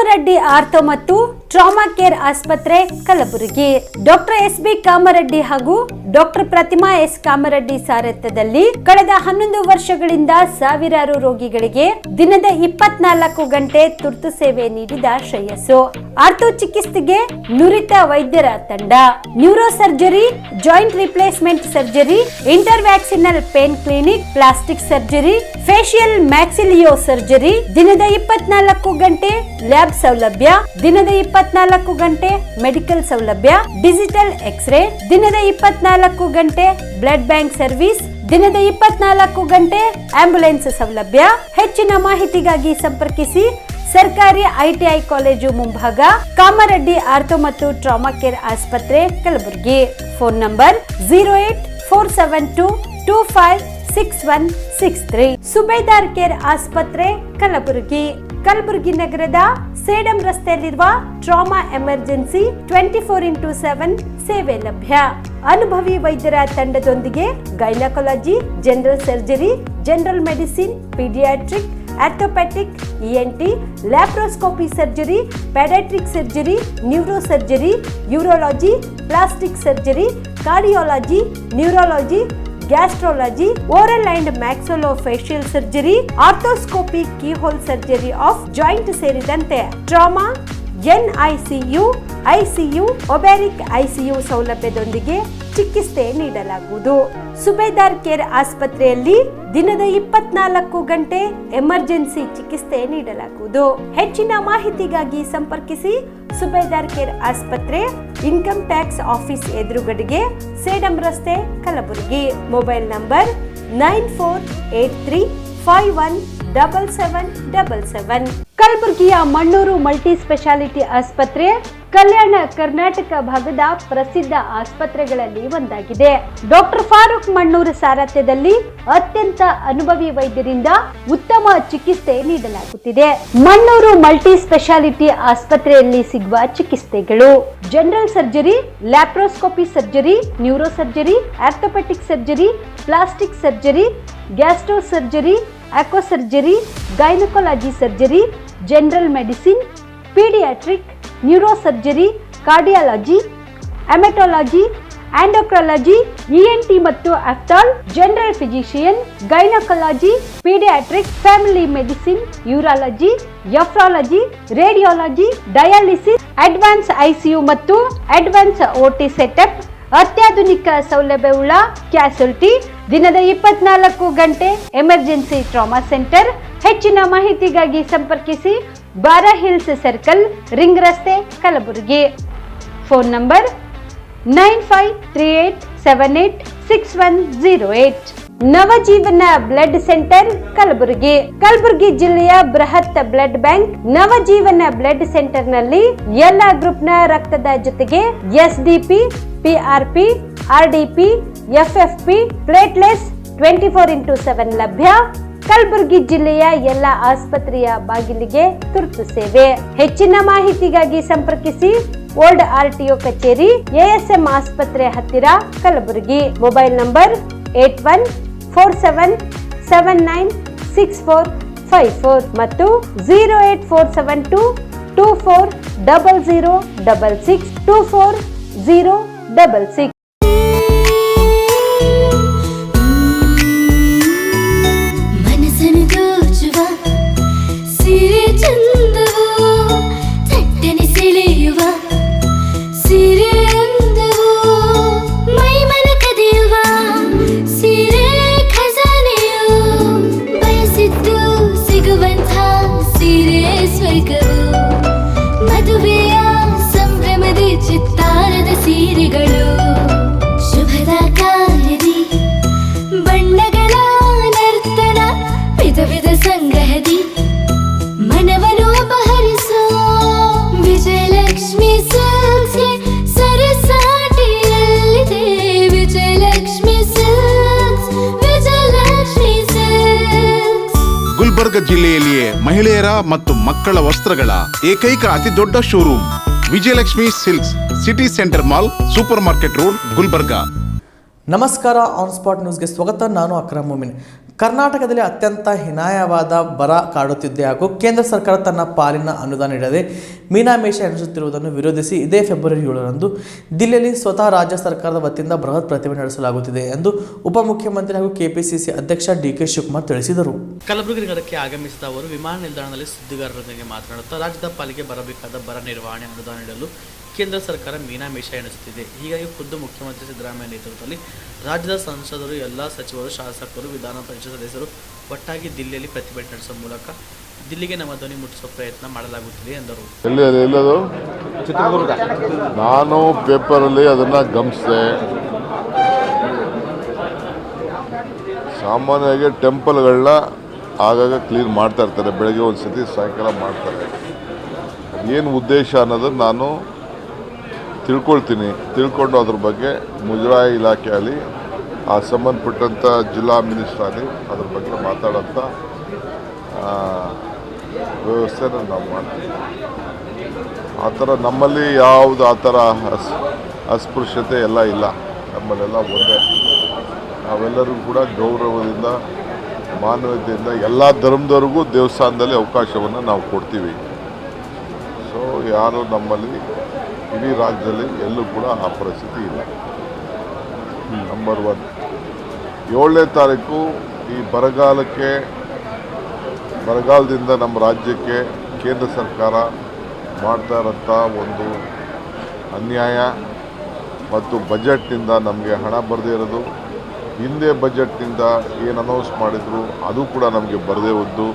Kamareddy ortho ಮತ್ತು trauma care ಆಸ್ಪತ್ರೆ Kalaburagi. Doctor S B. Kamareddy ಹಾಗೂ ಡಾಕ್ಟರ್ ಪ್ರತಿಮಾ ಎಸ್. ಕಾಮರೆಡ್ಡಿ ಸಾರಥ್ಯದಲ್ಲಿ ಕಳೆದ 11 ವರ್ಷಗಳಿಂದ ಸಾವಿರಾರು ರೋಗಿಗಳಿಗೆ ದಿನದ 24 ಗಂಟೆ ತುರ್ತು ಸೇವೆ ನೀಡಿದ ಶ್ರೇಯಸ್ಸು. ಆರ್ಥೋ ಚಿಕಿತ್ಸೆಗೆ ನುರಿತ ವೈದ್ಯರ ತಂಡ, neurosurgery, joint replacement surgery, interventional pain clinic, plastic surgery, facial maxillo surgery, ದಿನದ 24 ಗಂಟೆ ಲ್ಯಾಬ್ ಸೌಲಭ್ಯ, ದಿನದ 24 ಗಂಟೆ ಮೆಡಿಕಲ್ ಸೌಲಭ್ಯ, ಡಿಜಿಟಲ್ ಎಕ್ಸ್ರೇ, ದಿನದ 24 ಗಂಟೆ ಬ್ಲಡ್ ಬ್ಯಾಂಕ್ ಸರ್ವಿಸ್, ದಿನದ 24 ಗಂಟೆ ಆಂಬ್ಯುಲೆನ್ಸ್ ಸೌಲಭ್ಯ. ಹೆಚ್ಚಿನ ಮಾಹಿತಿಗಾಗಿ ಸಂಪರ್ಕಿಸಿ ಸರ್ಕಾರಿ ಐಟಿಐ ಕಾಲೇಜು ಮುಂಭಾಗ, ಕಾಮರೆಡ್ಡಿ ಆರ್ಥೋ ಮತ್ತು ಟ್ರಾಮಾ ಕೇರ್ ಆಸ್ಪತ್ರೆ Kalaburagi. Phone number 08472256163. Subedar care ಆಸ್ಪತ್ರೆ ಕಲಬುರಗಿ. ಕಲಬುರಗಿ ನಗರದ ಸೇಡಂ ರಸ್ತೆಯಲ್ಲಿರುವ ಟ್ರಾಮಾ ಎಮರ್ಜೆನ್ಸಿ 24x7 ಸೇವೆ ಲಭ್ಯ. ಅನುಭವಿ ವೈದ್ಯರ ತಂಡದೊಂದಿಗೆ gynaecology, general surgery, general medicine, paediatric, orthopaedic, ENT, laparoscopy surgery, paediatric surgery, neuro surgery, urology, plastic surgery, cardiology, neurology, gastrology, oral and maxillofacial surgery, arthroscopy, keyhole surgery of joint ಸೇರಿದಂತೆ trauma, NICU, ICU, obstetric ICU ಸೌಲಭ್ಯದೊಂದಿಗೆ ಚಿಕಿತ್ಸೆ ನೀಡಲಾಗುವುದು. ಸುಬೇದಾರ್ care ಆಸ್ಪತ್ರೆಯಲ್ಲಿ ದಿನದ 24 ಗಂಟೆ emergency ಚಿಕಿತ್ಸೆ ನೀಡಲಾಗುವುದು. ಹೆಚ್ಚಿನ ಮಾಹಿತಿಗಾಗಿ ಸಂಪರ್ಕಿಸಿ ಸುಬೇದಾರ್ ಕೇರ್ ಆಸ್ಪತ್ರೆ, ಇನ್ಕಮ್ ಟ್ಯಾಕ್ಸ್ ಆಫೀಸ್ ಎದುರುಗಡೆಗೆ, ಸೇಡಂ ರಸ್ತೆ, ಕಲಬುರಗಿ. Mobile number 9483517777. ಕಲಬುರಗಿಯ ಮಣ್ಣೂರು ಮಲ್ಟಿ ಸ್ಪೆಷಾಲಿಟಿ ಆಸ್ಪತ್ರೆ ಕಲ್ಯಾಣ ಕರ್ನಾಟಕ ಭಾಗದ ಪ್ರಸಿದ್ಧ ಆಸ್ಪತ್ರೆಗಳಲ್ಲಿ ಒಂದಾಗಿದೆ. ಡಾಕ್ಟರ್ ಫಾರೂಕ್ ಮಣ್ಣೂರು ಸಾರಥ್ಯದಲ್ಲಿ ಅತ್ಯಂತ ಅನುಭವಿ ವೈದ್ಯರಿಂದ ಉತ್ತಮ ಚಿಕಿತ್ಸೆ ನೀಡಲಾಗುತ್ತಿದೆ. ಮಣ್ಣೂರು ಮಲ್ಟಿ ಸ್ಪೆಷಾಲಿಟಿ ಆಸ್ಪತ್ರೆಯಲ್ಲಿ ಸಿಗುವ ಚಿಕಿತ್ಸೆಗಳು: general surgery, laparoscopy surgery, neuro surgery, orthopaedic surgery, plastic surgery, gastro surgery, ಆಕೋ surgery, gynaecology surgery, general medicine, paediatric, neuro surgery, cardiology, haematology, endocrinology, ENT ಮತ್ತು ophthal, general physician, gynaecology, paediatric, family medicine, urology, nephrology, radiology, dialysis, advance ICU ಮತ್ತು advance OT setup, ಅತ್ಯಾಧುನಿಕ ಸೌಲಭ್ಯವುಳ್ಳ ಕ್ಯಾಸುಲಿಟಿ, ದಿನದ 24 ಗಂಟೆ emergency trauma centre. ಹೆಚ್ಚಿನ ಮಾಹಿತಿಗಾಗಿ ಸಂಪರ್ಕಿಸಿ ಬಾರಾ hills circle, ring ರಸ್ತೆ, Kalaburagi. Phone number 9538786108. Navajeevan blood centre Kalaburagi. Kalaburagi ಜಿಲ್ಲೆಯ ಬೃಹತ್ blood bank Navajeevan blood centre ನಲ್ಲಿ ಎಲ್ಲ ಗ್ರೂಪ್ ನ ರಕ್ತದ ಜೊತೆಗೆ ಎಸ್ಡಿಪಿ, ಪಿಆರ್ಪಿ, ಆರ್ಡಿಪಿ, ಎಫ್ಎಫ್ಪಿ, ಪ್ಲೇಟ್ಲೆಸ್ 24x7 ಲಭ್ಯ. ಕಲಬುರಗಿ ಜಿಲ್ಲೆಯ ಎಲ್ಲ ಆಸ್ಪತ್ರೆಯ ಬಾಗಿಲಿಗೆ ತುರ್ತು ಸೇವೆ. ಹೆಚ್ಚಿನ ಮಾಹಿತಿಗಾಗಿ ಸಂಪರ್ಕಿಸಿ ಓಲ್ಡ್ ಆರ್ಟಿಒ ಕಚೇರಿ, ಎಎಸ್ಎಂ ಆಸ್ಪತ್ರೆ ಹತ್ತಿರ, ಕಲಬುರಗಿ. ಮೊಬೈಲ್ ನಂಬರ್ 8147979654 ಮತ್ತು 08472240066 24066. ಮದುವೆಯ ಸಂಭ್ರಮದ ಚಿತ್ತಾರದ ಸೀರೆಗಳು, ಶುಭದ ಕಾರ್ಯದಿ ಬಣ್ಣಗಳ ನರ್ತನ, ವಿಧ ವಿಧ ಸಂಗ್ರಹದಿ ಮನವನ್ನು ಅಪಹರಿಸೋ ವಿಜಯಲಕ್ಷ್ಮಿ ಸಿಲ್ಕ್ಸ್ ಸರಸಾಟಿಯಲ್ಲಿದೆ. Vijayalakshmi silks, Vijayalakshmi silks. ಗುಲ್ಬರ್ಗ ಜಿಲ್ಲೆಯಲ್ಲಿಯೇ ಮಹಿಳೆಯರ ಮತ್ತು ಮಕ್ಕಳ ವಸ್ತ್ರಗಳ ಏಕೈಕ ಅತಿ ದೊಡ್ಡ showroom Vijayalakshmi silks, city centre mall, supermarket road, Gulbarga. ನಮಸ್ಕಾರ, ಆನ್ ಸ್ಪಾಟ್ ನ್ಯೂಸ್ಗೆ ಸ್ವಾಗತ. ನಾನು ಅಕ್ರಮ್ ಮೊಮಿನ್. ಕರ್ನಾಟಕದಲ್ಲಿ ಅತ್ಯಂತ ಹೀನಾಯವಾದ ಬರ ಕಾಡುತ್ತಿದೆ ಹಾಗೂ ಕೇಂದ್ರ ಸರ್ಕಾರ ತನ್ನ ಪಾಲಿನ ಅನುದಾನ ನೀಡದೆ ಮೀನಾಮೇಷ ಎಣಿಸುತ್ತಿರುವುದನ್ನು ವಿರೋಧಿಸಿ ಇದೇ ಫೆಬ್ರವರಿ 7ರಂದು ದಿಲ್ಲಿಯಲ್ಲಿ ಸ್ವತಃ ರಾಜ್ಯ ಸರ್ಕಾರದ ವತಿಯಿಂದ ಬೃಹತ್ ಪ್ರತಿಭಟನೆ ನಡೆಸಲಾಗುತ್ತಿದೆ ಎಂದು ಉಪಮುಖ್ಯಮಂತ್ರಿ ಹಾಗೂ ಕೆಪಿಸಿಸಿ ಅಧ್ಯಕ್ಷ ಡಿ.ಕೆ. ಶಿವಕುಮಾರ್ ತಿಳಿಸಿದರು. ಕಲಬುರಗಿ ನಗರಕ್ಕೆ ಆಗಮಿಸಿದ ಅವರು ವಿಮಾನ ನಿಲ್ದಾಣದಲ್ಲಿ ಸುದ್ದಿಗಾರರೊಂದಿಗೆ ಮಾತನಾಡುತ್ತಾ ರಾಜ್ಯದ ಪಾಲಿಗೆ ಬರಬೇಕಾದ ಬರ ನಿರ್ವಹಣೆ ಅನುದಾನ ನೀಡಲು ಕೇಂದ್ರ ಸರ್ಕಾರ ಮೀನಾಮೇಷ ಎಣಿಸುತ್ತಿದೆ. ಹೀಗಾಗಿ ಖುದ್ದು ಮುಖ್ಯಮಂತ್ರಿ ಸಿದ್ದರಾಮಯ್ಯ ನೇತೃತ್ವದಲ್ಲಿ ರಾಜ್ಯದ ಸಂಸದರು, ಎಲ್ಲ ಸಚಿವರು, ಶಾಸಕರು, ವಿಧಾನ ಪರಿಷತ್ ಸದಸ್ಯರು ಒಟ್ಟಾಗಿ ದಿಲ್ಲಿಯಲ್ಲಿ ಪ್ರತಿಭಟನೆ ನಡೆಸುವ ಮೂಲಕ ದಿಲ್ಲಿಗೆ ನಮ್ಮ ಧ್ವನಿ ಮುಟ್ಟಿಸುವ ಪ್ರಯತ್ನ ಮಾಡಲಾಗುತ್ತಿದೆ ಎಂದರು. ಎಲ್ಲದು ನಾನು ಪೇಪರಲ್ಲಿ ಅದನ್ನು ಗಮನಿಸಿದೆ. ಸಾಮಾನ್ಯವಾಗಿ ಟೆಂಪಲ್ಗಳನ್ನ ಆಗಾಗ ಕ್ಲೀನ್ ಮಾಡ್ತಾ ಇರ್ತಾರೆ, ಬೆಳಗ್ಗೆ ಒಂದು ಸತಿ ಸಾಯಂಕಾಲ ಮಾಡ್ತಾರೆ. ಏನು ಉದ್ದೇಶ ಅನ್ನೋದನ್ನು ನಾನು ತಿಳ್ಕೊಂಡು ಅದ್ರ ಬಗ್ಗೆ ಮುಜರಾಯಿ ಇಲಾಖೆಯಲ್ಲಿ ಆ ಸಂಬಂಧಪಟ್ಟಂಥ ಜಿಲ್ಲಾ ಮಿನಿಸ್ಟರ್ ಆಗಲಿ ಅದ್ರ ಬಗ್ಗೆ ಮಾತಾಡೋಂಥ ವ್ಯವಸ್ಥೆನ ನಾವು ಮಾಡ್ತೀವಿ. ಆ ಥರ ನಮ್ಮಲ್ಲಿ ಯಾವುದು ಆ ಥರ ಅಸ್ಪೃಶ್ಯತೆ ಎಲ್ಲ ಇಲ್ಲ. ನಮ್ಮಲ್ಲೆಲ್ಲ ಒಂದೇ, ನಾವೆಲ್ಲರೂ ಕೂಡ ಗೌರವದಿಂದ, ಮಾನವೀಯತೆಯಿಂದ ಎಲ್ಲ ಧರ್ಮದವ್ರಿಗೂ ದೇವಸ್ಥಾನದಲ್ಲಿ ಅವಕಾಶವನ್ನು ನಾವು ಕೊಡ್ತೀವಿ. ಸೊ ಯಾರು ನಮ್ಮಲ್ಲಿ ಇಡೀ ರಾಜ್ಯದಲ್ಲಿ ಎಲ್ಲೂ ಕೂಡ ಆ ಪರಿಸ್ಥಿತಿ ಇಲ್ಲ. ನಂಬರ್ 1. 7ನೇ ತಾರೀಕು ಈ ಬರಗಾಲದಿಂದ ನಮ್ಮ ರಾಜ್ಯಕ್ಕೆ ಕೇಂದ್ರ ಸರ್ಕಾರ ಮಾಡ್ತಾ ಇರೋಂಥ ಒಂದು ಅನ್ಯಾಯ ಮತ್ತು ಬಜೆಟ್ನಿಂದ ನಮಗೆ ಹಣ ಬರದೇ ಇರೋದು, ಹಿಂದೆ ಬಜೆಟ್ನಿಂದ ಏನು ಅನೌನ್ಸ್ ಮಾಡಿದ್ರು ಅದು ಕೂಡ ನಮಗೆ ಬರದೇ ಹೋದ್ದು,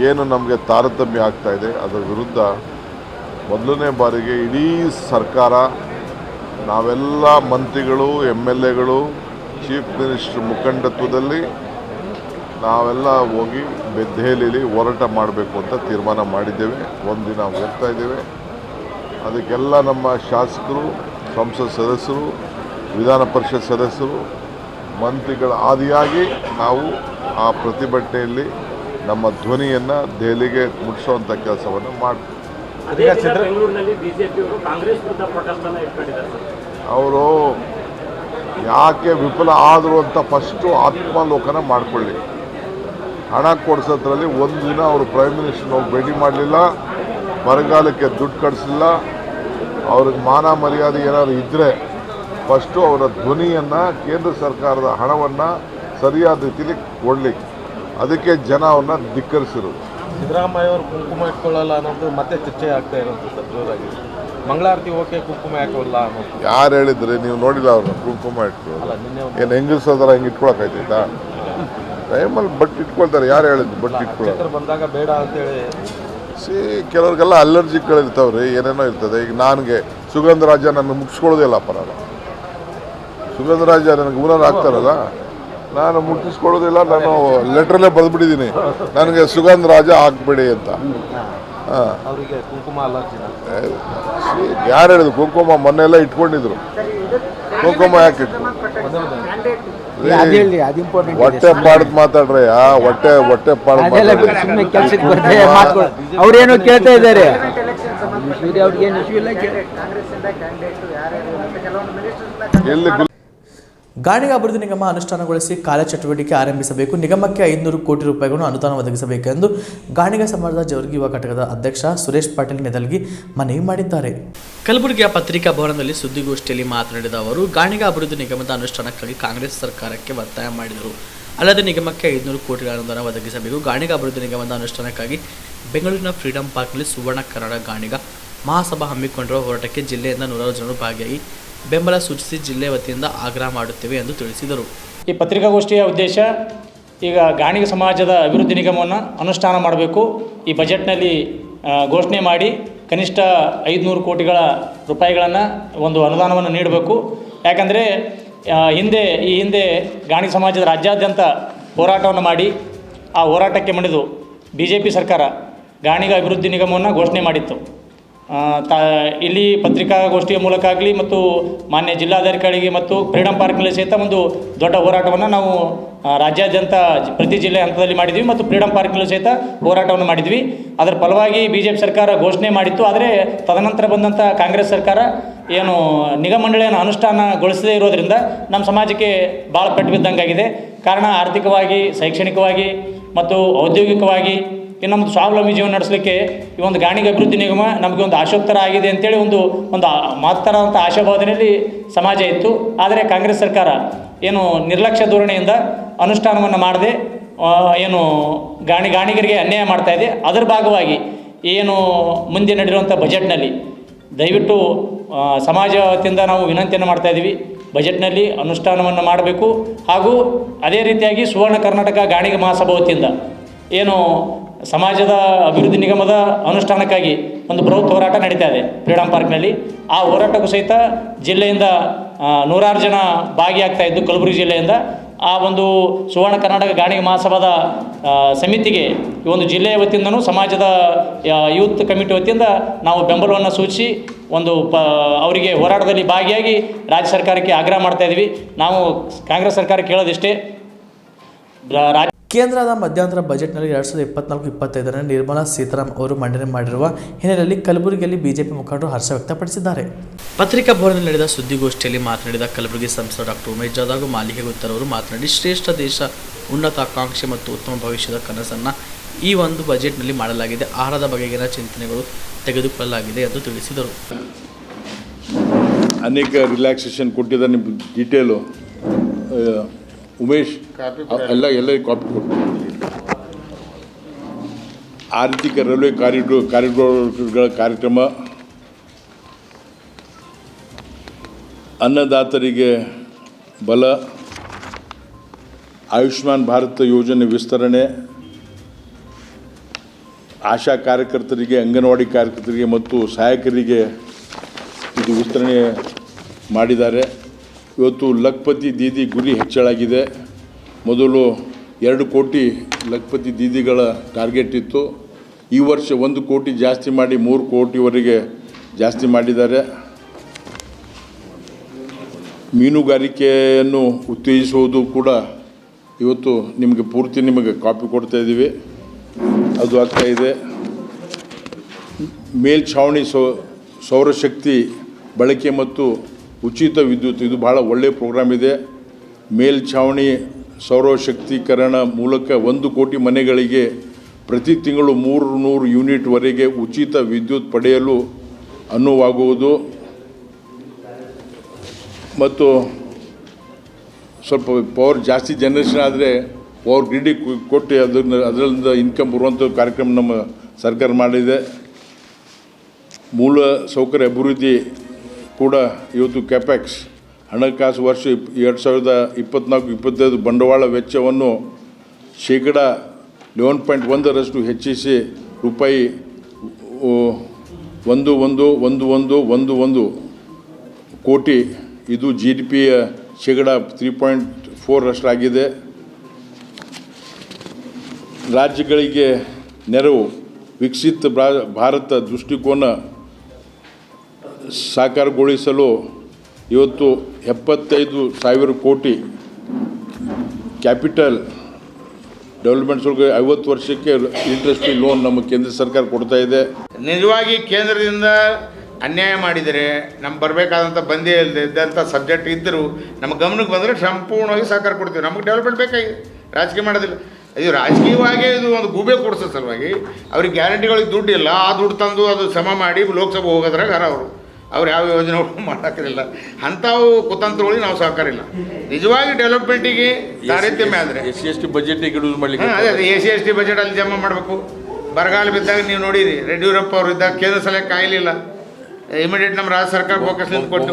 ಏನು ನಮಗೆ ತಾರತಮ್ಯ ಆಗ್ತಾಯಿದೆ ಅದರ ವಿರುದ್ಧ ಮೊದಲನೇ ಬಾರಿಗೆ ಇಡೀ ಸರ್ಕಾರ, ನಾವೆಲ್ಲ ಮಂತ್ರಿಗಳು, MLAಗಳು, ಚೀಫ್ ಮಿನಿಸ್ಟರ್ ಮುಖಂಡತ್ವದಲ್ಲಿ ನಾವೆಲ್ಲ ಹೋಗಿ ದೆಹಲಿಯಲ್ಲಿ ಹೋರಾಟ ಮಾಡಬೇಕು ಅಂತ ತೀರ್ಮಾನ ಮಾಡಿದ್ದೇವೆ. ಒಂದಿನ ಹೋಗ್ತಾ ಇದ್ದೇವೆ. ಅದಕ್ಕೆಲ್ಲ ನಮ್ಮ ಶಾಸಕರು, ಸಂಸತ್ ಸದಸ್ಯರು, ವಿಧಾನ ಪರಿಷತ್ ಸದಸ್ಯರು, ಮಂತ್ರಿಗಳ ಆದಿಯಾಗಿ ನಾವು ಆ ಪ್ರತಿಭಟನೆಯಲ್ಲಿ ನಮ್ಮ ಧ್ವನಿಯನ್ನು ದೆಹಲಿಗೆ ಮುಟ್ಟಿಸುವಂಥ ಕೆಲಸವನ್ನು ಮಾಡ್ತೀವಿ. ಬೆಂಗಳೂರಿನಲ್ಲಿ ಬಿಜೆಪಿಯವರು ಕಾಂಗ್ರೆಸ್ ವಿರುದ್ಧ ಪ್ರೊಟೆಸ್ಟ್ ಅನ್ನು ಇಟ್ಕೊಂಡಿದ್ದಾರೆ. ಅವರು ಯಾಕೆ ವಿಫಲ ಆದರು ಅಂತ ಫಸ್ಟು ಆತ್ಮಾವಲೋಕನ ಮಾಡಿಕೊಳ್ಳಿ. ಹಣ ಕೊಡಿಸೋದ್ರಲ್ಲಿ ಒಂದು ದಿನ ಅವರು ಪ್ರೈಮ್ ಮಿನಿಸ್ಟರ್ನ ಹೋಗಿ ಭೇಟಿ ಮಾಡಲಿಲ್ಲ, ಬರಗಾಲಕ್ಕೆ ದುಡ್ಡು ಕಳಿಸಲಿಲ್ಲ. ಅವ್ರಿಗೆ ಮಾನ ಮರ್ಯಾದೆ ಏನಾದ್ರು ಇದ್ದರೆ ಫಸ್ಟು ಅವರ ಧ್ವನಿಯನ್ನು, ಕೇಂದ್ರ ಸರ್ಕಾರದ ಹಣವನ್ನು ಸರಿಯಾದ ರೀತಿಯಲ್ಲಿ ಕೊಡಲಿಕ್ಕೆ, ಅದಕ್ಕೆ ಜನ ಅವ್ರನ್ನ ಧಿಕ್ಕರಿಸಿರೋದು. ಸಿದ್ದರಾಮಯ್ಯ ಅವರು ಕುಂಕುಮ ಇಟ್ಕೊಳ್ಳಲ್ಲ ಅನ್ನೋದು ಮತ್ತೆ ಚರ್ಚೆ ಆಗ್ತಾ ಇರೋದು ಜೋರಾಗಿ. ಮಂಗಳಾರತಿ ಓಕೆ, ಕುಂಕುಮ ಹಾಕೋಲ್ಲ ಅನ್ನೋದು ಯಾರು ಹೇಳಿದ್ರಿ? ನೀವು ನೋಡಿಲ್ಲ ಅವ್ರನ್ನ ಕುಂಕುಮ ಇಟ್ಕೊಳ್ಳಲ್ಲ. ಏನು ಹೆಂಗಸೋದ್ರ ಹಿಂಗೆ ಇಟ್ಕೊಳಕ್ಕಾಯ್ತೈತಾ? ಟೈಮಲ್ಲಿ ಬಟ್ ಇಟ್ಕೊಳ್ತಾರೆ. ಯಾರು ಹೇಳಿದ್ರು ಬಟ್ ಇಟ್ಕೊಳ್ಳೋದು? ಬಂದಾಗ ಬೇಡ ಅಂತೇಳಿ. ಕೆಲವ್ರಿಗೆಲ್ಲ ಅಲರ್ಜಿಗಳಿರ್ತಾವ್ರಿ, ಏನೇನೋ ಇರ್ತದೆ. ಈಗ ನನಗೆ ಸುಗಂಧರಾಜ ನನಗೆ ಮುಗಿಸ್ಕೊಳ್ಳೋದಿಲ್ಲಪ್ಪ. ನಾನು ಸುಗಂಧರಾಜ ನನಗೆ ಊರಲ್ಲಿ ಆಗ್ತಾರಲ್ಲ, ನಾನು ಮುಟ್ಟಿಸ್ಕೊಳ್ಳೋದಿಲ್ಲ. ನಾನು ಲೆಟ್ರಲ್ಲೇ ಬರೆದ್ಬಿಟ್ಟಿದ್ದೀನಿ, ನನಗೆ ಸುಗಂಧರಾಜ ಹಾಕ್ಬೇಡಿ ಅಂತ. ಅವರಿಗೆ ಕುಂಕುಮ ಅಲರ್ಜಿ. ಯಾರು ಹೇಳಿದ್ರು? ಕುಂಕುಮ ಮೊನ್ನೆಲ್ಲ ಇಟ್ಕೊಂಡಿದ್ರು. ಕುಂಕುಮ ಯಾಕೆ ಹೊಟ್ಟೆ ಪಾಡ್ದು ಮಾತಾಡ್ರೆ? ಹೊಟ್ಟೆ ಪಾಡ್ದು ಅವ್ರೇನು ಕೇಳ್ತಾ ಇದ್ದಾರೆ. ಎಲ್ಲಿ ಗಾಣಿಗ ಅಭಿವೃದ್ಧಿ ನಿಗಮ ಅನುಷ್ಠಾನಗೊಳಿಸಿ ಕಾರ್ಯಚಟುವಟಿಕೆ ಆರಂಭಿಸಬೇಕು. ನಿಗಮಕ್ಕೆ 500 ಕೋಟಿ ರೂಪಾಯಿಗಳನ್ನು ಅನುದಾನ ಒದಗಿಸಬೇಕೆಂದು ಗಾಣಿಗ ಸಮಾಜದ ಜವರ್ಗಿ ಯುವ ಘಟಕದ ಅಧ್ಯಕ್ಷ ಸುರೇಶ್ ಪಾಟೀಲ್ ನೆದಲ್ಗಿ ಮನವಿ ಮಾಡಿದ್ದಾರೆ. ಕಲಬುರಗಿಯ ಪತ್ರಿಕಾ ಭವನದಲ್ಲಿ ಸುದ್ದಿಗೋಷ್ಠಿಯಲ್ಲಿ ಮಾತನಾಡಿದ ಅವರು, ಗಾಣಿಗ ಅಭಿವೃದ್ಧಿ ನಿಗಮದ ಅನುಷ್ಠಾನಕ್ಕಾಗಿ ಕಾಂಗ್ರೆಸ್ ಸರ್ಕಾರಕ್ಕೆ ಒತ್ತಾಯ ಮಾಡಿದರು. ಅಲ್ಲದೆ ನಿಗಮಕ್ಕೆ 500 ಕೋಟಿ ಅನುದಾನ ಒದಗಿಸಬೇಕು. ಗಾಣಿಗ ಅಭಿವೃದ್ಧಿ ನಿಗಮದ ಅನುಷ್ಠಾನಕ್ಕಾಗಿ ಬೆಂಗಳೂರಿನ ಫ್ರೀಡಂ ಪಾರ್ಕ್ನಲ್ಲಿ ಸುವರ್ಣ ಕನ್ನಡ ಗಾಣಿಗ ಮಹಾಸಭಾ ಹಮ್ಮಿಕೊಂಡಿರುವ ಹೋರಾಟಕ್ಕೆ ಜಿಲ್ಲೆಯಿಂದ 100 ಜನರು ಭಾಗಿಯಾಗಿ ಬೆಂಬಲ ಸೂಚಿಸಿ ಜಿಲ್ಲೆ ವತಿಯಿಂದ ಆಗ್ರಹ ಮಾಡುತ್ತೇವೆ ಎಂದು ತಿಳಿಸಿದರು. ಈ ಪತ್ರಿಕಾಗೋಷ್ಠಿಯ ಉದ್ದೇಶ, ಈಗ ಗಾಣಿಗ ಸಮಾಜದ ಅಭಿವೃದ್ಧಿ ನಿಗಮವನ್ನು ಅನುಷ್ಠಾನ ಮಾಡಬೇಕು. ಈ ಬಜೆಟ್ನಲ್ಲಿ ಘೋಷಣೆ ಮಾಡಿ ಕನಿಷ್ಠ 500 ಕೋಟಿಗಳ ರೂಪಾಯಿಗಳನ್ನು ಒಂದು ಅನುದಾನವನ್ನು ನೀಡಬೇಕು. ಯಾಕಂದರೆ ಈ ಹಿಂದೆ ಗಾಣಿಗ ಸಮಾಜದ ರಾಜ್ಯಾದ್ಯಂತ ಹೋರಾಟವನ್ನು ಮಾಡಿ ಆ ಹೋರಾಟಕ್ಕೆ ಮಣಿದು BJP ಸರ್ಕಾರ ಗಾಣಿಗ ಅಭಿವೃದ್ಧಿ ನಿಗಮವನ್ನು ಘೋಷಣೆ ಮಾಡಿತ್ತು. ಇಲ್ಲಿ ಪತ್ರಿಕಾಗೋಷ್ಠಿಯ ಮೂಲಕ ಆಗಲಿ ಮತ್ತು ಮಾನ್ಯ ಜಿಲ್ಲಾಧಿಕಾರಿಗೆ ಮತ್ತು ಫ್ರೀಡಂ ಪಾರ್ಕ್ನಲ್ಲಿ ಸಹಿತ ಒಂದು ದೊಡ್ಡ ಹೋರಾಟವನ್ನು ನಾವು ರಾಜ್ಯಾದ್ಯಂತ ಪ್ರತಿ ಜಿಲ್ಲೆ ಹಂತದಲ್ಲಿ ಮಾಡಿದ್ವಿ ಮತ್ತು ಫ್ರೀಡಂ ಪಾರ್ಕ್ನಲ್ಲೂ ಸಹಿತ ಹೋರಾಟವನ್ನು ಮಾಡಿದ್ವಿ. ಅದರ ಫಲವಾಗಿ BJP ಸರ್ಕಾರ ಘೋಷಣೆ ಮಾಡಿತ್ತು. ಆದರೆ ತದನಂತರ ಬಂದಂಥ ಕಾಂಗ್ರೆಸ್ ಸರ್ಕಾರ ಏನು ನಿಗಮ ಮಂಡಳಿಯನ್ನು ಅನುಷ್ಠಾನಗೊಳಿಸದೇ ಇರೋದರಿಂದ ನಮ್ಮ ಸಮಾಜಕ್ಕೆ ಭಾಳ ಪೆಟ್ಟು ಬಿದ್ದಂಗಾಗಿದೆ. ಕಾರಣ ಆರ್ಥಿಕವಾಗಿ, ಶೈಕ್ಷಣಿಕವಾಗಿ ಮತ್ತು ಔದ್ಯೋಗಿಕವಾಗಿ ನಮ್ಮದು ಸ್ವಾವಲಂಬಿ ಜೀವನ ನಡೆಸಲಿಕ್ಕೆ ಈ ಒಂದು ಗಾಣಿಗ ಅಭಿವೃದ್ಧಿ ನಿಗಮ ನಮಗೆ ಒಂದು ಆಶೋತ್ತರ ಆಗಿದೆ ಅಂತೇಳಿ ಒಂದು ಮಾತನಾಡುವಂಥ ಆಶಾಭಾವನೆಯಲ್ಲಿ ಸಮಾಜ ಇತ್ತು. ಆದರೆ ಕಾಂಗ್ರೆಸ್ ಸರ್ಕಾರ ಏನು ನಿರ್ಲಕ್ಷ್ಯ ಧೋರಣೆಯಿಂದ ಅನುಷ್ಠಾನವನ್ನು ಮಾಡದೆ ಏನು ಗಾಣಿಗರಿಗೆ ಅನ್ಯಾಯ ಮಾಡ್ತಾ ಇದೆ. ಅದರ ಭಾಗವಾಗಿ ಏನು ಮುಂದೆ ನಡೆಯುವಂಥ ಬಜೆಟ್ನಲ್ಲಿ ದಯವಿಟ್ಟು ಸಮಾಜ ವತಿಯಿಂದ ನಾವು ವಿನಂತಿಯನ್ನು ಮಾಡ್ತಾಯಿದ್ದೀವಿ. ಬಜೆಟ್ನಲ್ಲಿ ಅನುಷ್ಠಾನವನ್ನು ಮಾಡಬೇಕು. ಹಾಗೂ ಅದೇ ರೀತಿಯಾಗಿ ಸುವರ್ಣ ಕರ್ನಾಟಕ ಗಾಣಿಗ ಮಹಾಸಭಾ ವತಿಯಿಂದ ಏನು ಸಮಾಜದ ಅಭಿವೃದ್ಧಿ ನಿಗಮದ ಅನುಷ್ಠಾನಕ್ಕಾಗಿ ಒಂದು ಬೃಹತ್ ಹೋರಾಟ ನಡೀತಾ ಇದೆ ಫ್ರೀಡಮ್ ಪಾರ್ಕ್ನಲ್ಲಿ. ಆ ಹೋರಾಟಕ್ಕೂ ಸಹಿತ ಜಿಲ್ಲೆಯಿಂದ 100 ಜನ ಭಾಗಿಯಾಗ್ತಾ ಇದ್ದು ಕಲಬುರಗಿ ಜಿಲ್ಲೆಯಿಂದ. ಆ ಒಂದು ಸುವರ್ಣ ಕರ್ನಾಟಕ ಗಾಣಿಗ ಮಹಾಸಭಾದ ಸಮಿತಿಗೆ ಈ ಒಂದು ಜಿಲ್ಲೆಯ ವತಿಯಿಂದನೂ ಸಮಾಜದ ಯೂತ್ ಕಮಿಟಿ ವತಿಯಿಂದ ನಾವು ಬೆಂಬಲವನ್ನು ಸೂಚಿಸಿ ಅವರಿಗೆ ಹೋರಾಟದಲ್ಲಿ ಭಾಗಿಯಾಗಿ ರಾಜ್ಯ ಸರ್ಕಾರಕ್ಕೆ ಆಗ್ರಹ ಮಾಡ್ತಾಯಿದ್ದೀವಿ. ನಾವು ಕಾಂಗ್ರೆಸ್ ಸರ್ಕಾರಕ್ಕೆ ಹೇಳೋದಿಷ್ಟೇ, ಕೇಂದ್ರದ ಮಧ್ಯಂತರ ಬಜೆಟ್ನಲ್ಲಿ 2024-25 ನಿರ್ಮಲಾ ಸೀತಾರಾಮನ್ ಅವರು ಮಂಡನೆ ಮಾಡಿರುವ ಹಿನ್ನೆಲೆಯಲ್ಲಿ ಕಲಬುರಗಿಯಲ್ಲಿ ಬಿಜೆಪಿ ಮುಖಂಡರು ಹರ್ಷ ವ್ಯಕ್ತಪಡಿಸಿದ್ದಾರೆ. ಪತ್ರಿಕಾ ಭವನದಲ್ಲಿ ನಡೆದ ಸುದ್ದಿಗೋಷ್ಠಿಯಲ್ಲಿ ಮಾತನಾಡಿದ ಕಲಬುರಗಿ ಸಂಸದ ಡಾಕ್ಟರ್ ಉಮೇಶ್ ಜಾಧವ್ ಹಾಗೂ ಮಾಲಿಕೆ ಗುತ್ತರ್ ಅವರು ಮಾತನಾಡಿ, ಶ್ರೇಷ್ಠ ದೇಶ, ಉನ್ನತ ಆಕಾಂಕ್ಷೆ ಮತ್ತು ಉತ್ತಮ ಭವಿಷ್ಯದ ಕನಸನ್ನು ಈ ಒಂದು ಬಜೆಟ್ನಲ್ಲಿ ಮಾಡಲಾಗಿದೆ. ಆಹಾರದ ಬಗೆಗಿನ ಚಿಂತನೆಗಳು ತೆಗೆದುಕೊಳ್ಳಲಾಗಿದೆ ಎಂದು ತಿಳಿಸಿದರು. ಅನೇಕ ರಿಲ್ಯಾಕ್ಸೇಷನ್ ಕೊಟ್ಟಿದ್ದಾರೆ. ನಿಮ್ಮ ಡೀಟೇಲು ಉಮೇಶ್ ಎಲ್ಲರಿಗೂ ಕಾಪಿ ಕೊಟ್ಟು ಆರ್ಥಿಕ ರೈಲ್ವೆ ಕಾರಿಡಾರ್ಗಳ ಕಾರ್ಯಕ್ರಮ, ಅನ್ನದಾತರಿಗೆ ಬಲ, ಆಯುಷ್ಮಾನ್ ಭಾರತ ಯೋಜನೆ ವಿಸ್ತರಣೆ, ಆಶಾ ಕಾರ್ಯಕರ್ತರಿಗೆ, ಅಂಗನವಾಡಿ ಕಾರ್ಯಕರ್ತರಿಗೆ ಮತ್ತು ಸಹಾಯಕರಿಗೆ ಇದು ವಿಸ್ತರಣೆ ಮಾಡಿದ್ದಾರೆ. ಇವತ್ತು ಲಖಪತಿ ದೀದಿ ಗುರಿ ಹೆಚ್ಚಳಾಗಿದೆ. ಮೊದಲು 2 ಕೋಟಿ ಲಖಪತಿ ದೀದಿಗಳ ಟಾರ್ಗೆಟ್ ಇತ್ತು. ಈ ವರ್ಷ 1 ಕೋಟಿ ಜಾಸ್ತಿ ಮಾಡಿ 3 ಕೋಟಿವರೆಗೆ ಜಾಸ್ತಿ ಮಾಡಿದ್ದಾರೆ. ಮೀನುಗಾರಿಕೆಯನ್ನು ಉತ್ತೇಜಿಸುವುದು ಕೂಡ ಇವತ್ತು ನಿಮಗೆ ಕಾಪಿ ಕೊಡ್ತಾ ಇದ್ದೀವಿ, ಅದು ಆಗ್ತಾಯಿದೆ. ಮೇಲ್ಛಾವಣಿ ಸೌರಶಕ್ತಿ ಬಳಕೆ ಮತ್ತು ಉಚಿತ ವಿದ್ಯುತ್, ಇದು ಭಾಳ ಒಳ್ಳೆಯ ಪ್ರೋಗ್ರಾಮ್ ಇದೆ. ಮೇಲ್ಛಾವಣಿ ಸೌರಶಕ್ತೀಕರಣ ಮೂಲಕ 1 ಕೋಟಿ ಮನೆಗಳಿಗೆ ಪ್ರತಿ ತಿಂಗಳು 300 ಯೂನಿಟ್ವರೆಗೆ ಉಚಿತ ವಿದ್ಯುತ್ ಪಡೆಯಲು ಅನುವಾಗುವುದು. ಮತ್ತು ಸ್ವಲ್ಪ ಪವರ್ ಜಾಸ್ತಿ ಜನರೇಷನ್ ಆದರೆ ಪವರ್ ಗ್ರಿಡ್ಡಿಗೆ ಕೊಟ್ಟು ಅದರಿಂದ ಇನ್ಕಮ್ ಬರುವಂಥ ಕಾರ್ಯಕ್ರಮ ನಮ್ಮ ಸರ್ಕಾರ ಮಾಡಿದೆ. ಮೂಲ ಸೌಕರ್ಯ ಅಭಿವೃದ್ಧಿ ಕೂಡ ಇವತ್ತು ಕ್ಯಾಪೆಕ್ಸ್ ಹಣಕಾಸು ವರ್ಷ 2024-25 ಬಂಡವಾಳ ವೆಚ್ಚವನ್ನು %11.1 ಹೆಚ್ಚಿಸಿ ರೂಪಾಯಿ 111111 ಕೋಟಿ, ಇದು GDPಯ %3.4 ಆಗಿದೆ. ರಾಜ್ಯಗಳಿಗೆ ನೆರವು, ವಿಕಸಿತ ಭಾರತ ದೃಷ್ಟಿಕೋನ ಸಾಕಾರಗೊಳಿಸಲು ಇವತ್ತು 75,000 ಕೋಟಿ ಕ್ಯಾಪಿಟಲ್ ಡೆವಲಪ್ಮೆಂಟ್ಸ್ 50 ವರ್ಷಕ್ಕೆ ಇಂಟ್ರೆಸ್ಟ್ ಫ್ರೀ ಲೋನ್ ನಮ್ಮ ಕೇಂದ್ರ ಸರ್ಕಾರ ಕೊಡ್ತಾ ಇದೆ. ನಿಜವಾಗಿ ಕೇಂದ್ರದಿಂದ ಅನ್ಯಾಯ ಮಾಡಿದರೆ ನಮ್ಗೆ ಬರಬೇಕಾದಂಥ ಬಂದೇ ಇಲ್ಲದಂಥ ಸಬ್ಜೆಕ್ಟ್ ಇದ್ದರೂ ನಮ್ಮ ಗಮನಕ್ಕೆ ಬಂದರೆ ಸಂಪೂರ್ಣವಾಗಿ ಸಹಕಾರ ಕೊಡ್ತೀವಿ. ನಮಗೆ ಡೆವಲಪ್ಮೆಂಟ್ ಬೇಕಾಗಿದೆ, ರಾಜಕೀಯ ಮಾಡೋದಿಲ್ಲ. ಇದು ರಾಜಕೀಯವಾಗಿ ಇದು ಒಂದು ಗೂಬೆ ಕೊಡಿಸೋ ಸಲುವಾಗಿ ಅವ್ರಿಗೆ ಗ್ಯಾರಂಟಿಗಳಿಗೆ ದುಡ್ಡು ಇಲ್ಲ, ಆ ದುಡ್ಡು ತಂದು ಅದು ಸಮ ಮಾಡಿ ಲೋಕಸಭೆ ಹೋಗೋದ್ರಾಗ ಅವ್ರು ಯಾವ ಯೋಜನೆ ಮಾಡೋಕ್ಕಿಲ್ಲ. ಅಂಥವು ಕುತಂತ್ರಗಳಿಗೆ ನಾವು ಸಹಕಾರ ಇಲ್ಲ. ನಿಜವಾಗಿ ಡೆವಲಪ್ಮೆಂಟಿಗೆ ತಾರತಮ್ಯ ಆದರೆ SC/ST ಬಜೆಟಿಗೆ ಯೂಸ್ ಮಾಡಲಿಕ್ಕೆ ಅದೇ SC/ST ಬಜೆಟ್ ಅಲ್ಲಿ ಜಮಾ ಮಾಡಬೇಕು. ಬರಗಾಲ ಬಿದ್ದಾಗ ನೀವು ನೋಡಿರಿ, ಯಡಿಯೂರಪ್ಪ ಅವರು ಇದ್ದಾಗ ಕೇಂದ್ರ ಸಲಹೆ ಕಾಯಲಿಲ್ಲ, ಇಮಿಡಿಯೇಟ್ ನಮ್ಮ ರಾಜ್ಯ ಸರ್ಕಾರ ಫೋಕಸ್ ಕೊಟ್ಟು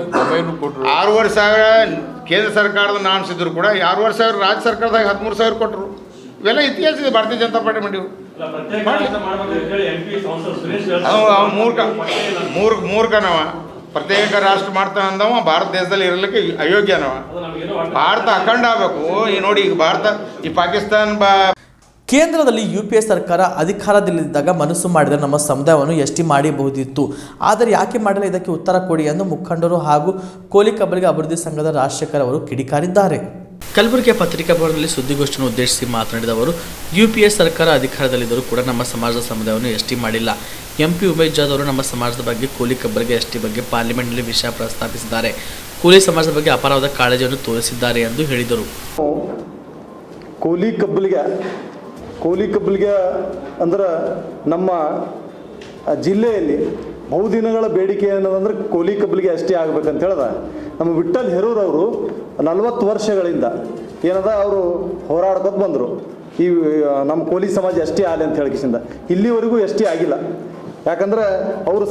6,500 ಕೇಂದ್ರ ಸರ್ಕಾರದ ನಾಮ್ಸ್ ಇದ್ರು ಕೂಡ 6,500 ರಾಜ್ಯ ಸರ್ಕಾರದಾಗ 13,000 ಕೊಟ್ಟರು. ಇವೆಲ್ಲ ಇತಿಹಾಸ ಇದೆ. ಭಾರತೀಯ ಜನತಾ ಪಾರ್ಟಿ ಮಾಡಿವು. ಮೂರ್ಖನವ, ಪ್ರತ್ಯೇಕ ರಾಷ್ಟ್ರ ಮಾಡ್ತಾ ಅಂದವ, ಭಾರತ ದೇಶದಲ್ಲಿ ಇರಲಿಕ್ಕೆ ಅಯೋಗ್ಯನವ. ಭಾರತ ಅಖಂಡ ಆಗಬೇಕು. ಈ ನೋಡಿ, ಈಗ ಭಾರತ ಈ ಪಾಕಿಸ್ತಾನ ಕೇಂದ್ರದಲ್ಲಿ UPA ಸರ್ಕಾರ ಅಧಿಕಾರದಲ್ಲಿದ್ದಾಗ ಮನಸ್ಸು ಮಾಡಿದರೆ ನಮ್ಮ ಸಮುದಾಯವನ್ನು ಎಸ್ಟಿ ಮಾಡಬಹುದಿತ್ತು. ಆದರೆ ಯಾಕೆ ಮಾಡಲ್ಲ, ಇದಕ್ಕೆ ಉತ್ತರ ಕೊಡಿ ಎಂದು ಮುಖಂಡರು ಹಾಗೂ ಕೋಲಿ ಕಬಲಿಗ ಅಭಿವೃದ್ಧಿ ಸಂಘದ ರಾಜಶೇಖರ್ ಅವರು ಕಿಡಿಕಾರಿದ್ದಾರೆ. ಕಲಬುರಗಿಯ ಪತ್ರಿಕಾ ಭವನದಲ್ಲಿ ಸುದ್ದಿಗೋಷ್ಠಿಯನ್ನು ಉದ್ದೇಶಿಸಿ ಮಾತನಾಡಿದ ಅವರು, UPA ಸರ್ಕಾರ ಅಧಿಕಾರದಲ್ಲಿದ್ದರೂ ಕೂಡ ನಮ್ಮ ಸಮಾಜದ ಸಮುದಾಯವನ್ನು ಎಸ್ಟಿ ಮಾಡಿಲ್ಲ. MP ಉಮೇಶ್ ಜಾಧವ್ ಅವರು ನಮ್ಮ ಸಮಾಜದ ಬಗ್ಗೆ, ಕೂಲಿ ಕಬ್ಬರಿಗೆ ಎಸ್ಟಿ ಬಗ್ಗೆ ಪಾರ್ಲಿಮೆಂಟ್ನಲ್ಲಿ ವಿಷಯ ಪ್ರಸ್ತಾಪಿಸಿದ್ದಾರೆ. ಕೂಲಿ ಸಮಾಜದ ಬಗ್ಗೆ ಅಪಾರವಾದ ಕಾಳಜಿಯನ್ನು ತೋರಿಸಿದ್ದಾರೆ ಎಂದು ಹೇಳಿದರು. ಕೋಲಿ ಕಬ್ಬಲಿಗೆ ಅಂದ್ರೆ ನಮ್ಮ ಜಿಲ್ಲೆಯಲ್ಲಿ ಬಹುದಿನಗಳ ಬೇಡಿಕೆ ಏನದಂದ್ರೆ ಕೋಲಿ ಕಬ್ಬಲಿಗೆ ಅಷ್ಟೇ ಆಗ್ಬೇಕಂತ ಹೇಳ್ದ ನಮ್ಮ ವಿಠ್ಠಲ್ ಹೆರೂರವರು 40 ವರ್ಷಗಳಿಂದ ಏನದ ಅವರು ಹೋರಾಡ್ಕೊತ ಬಂದರು ಈ ನಮ್ಮ ಕೋಲಿ ಸಮಾಜ ಎಷ್ಟೇ ಆಗಲಿ ಅಂತ ಹೇಳಿಕಿಸಿಂದ ಇಲ್ಲಿವರೆಗೂ ಎಷ್ಟೇ ಆಗಿಲ್ಲ. ಯಾಕಂದ್ರೆ ಅವರು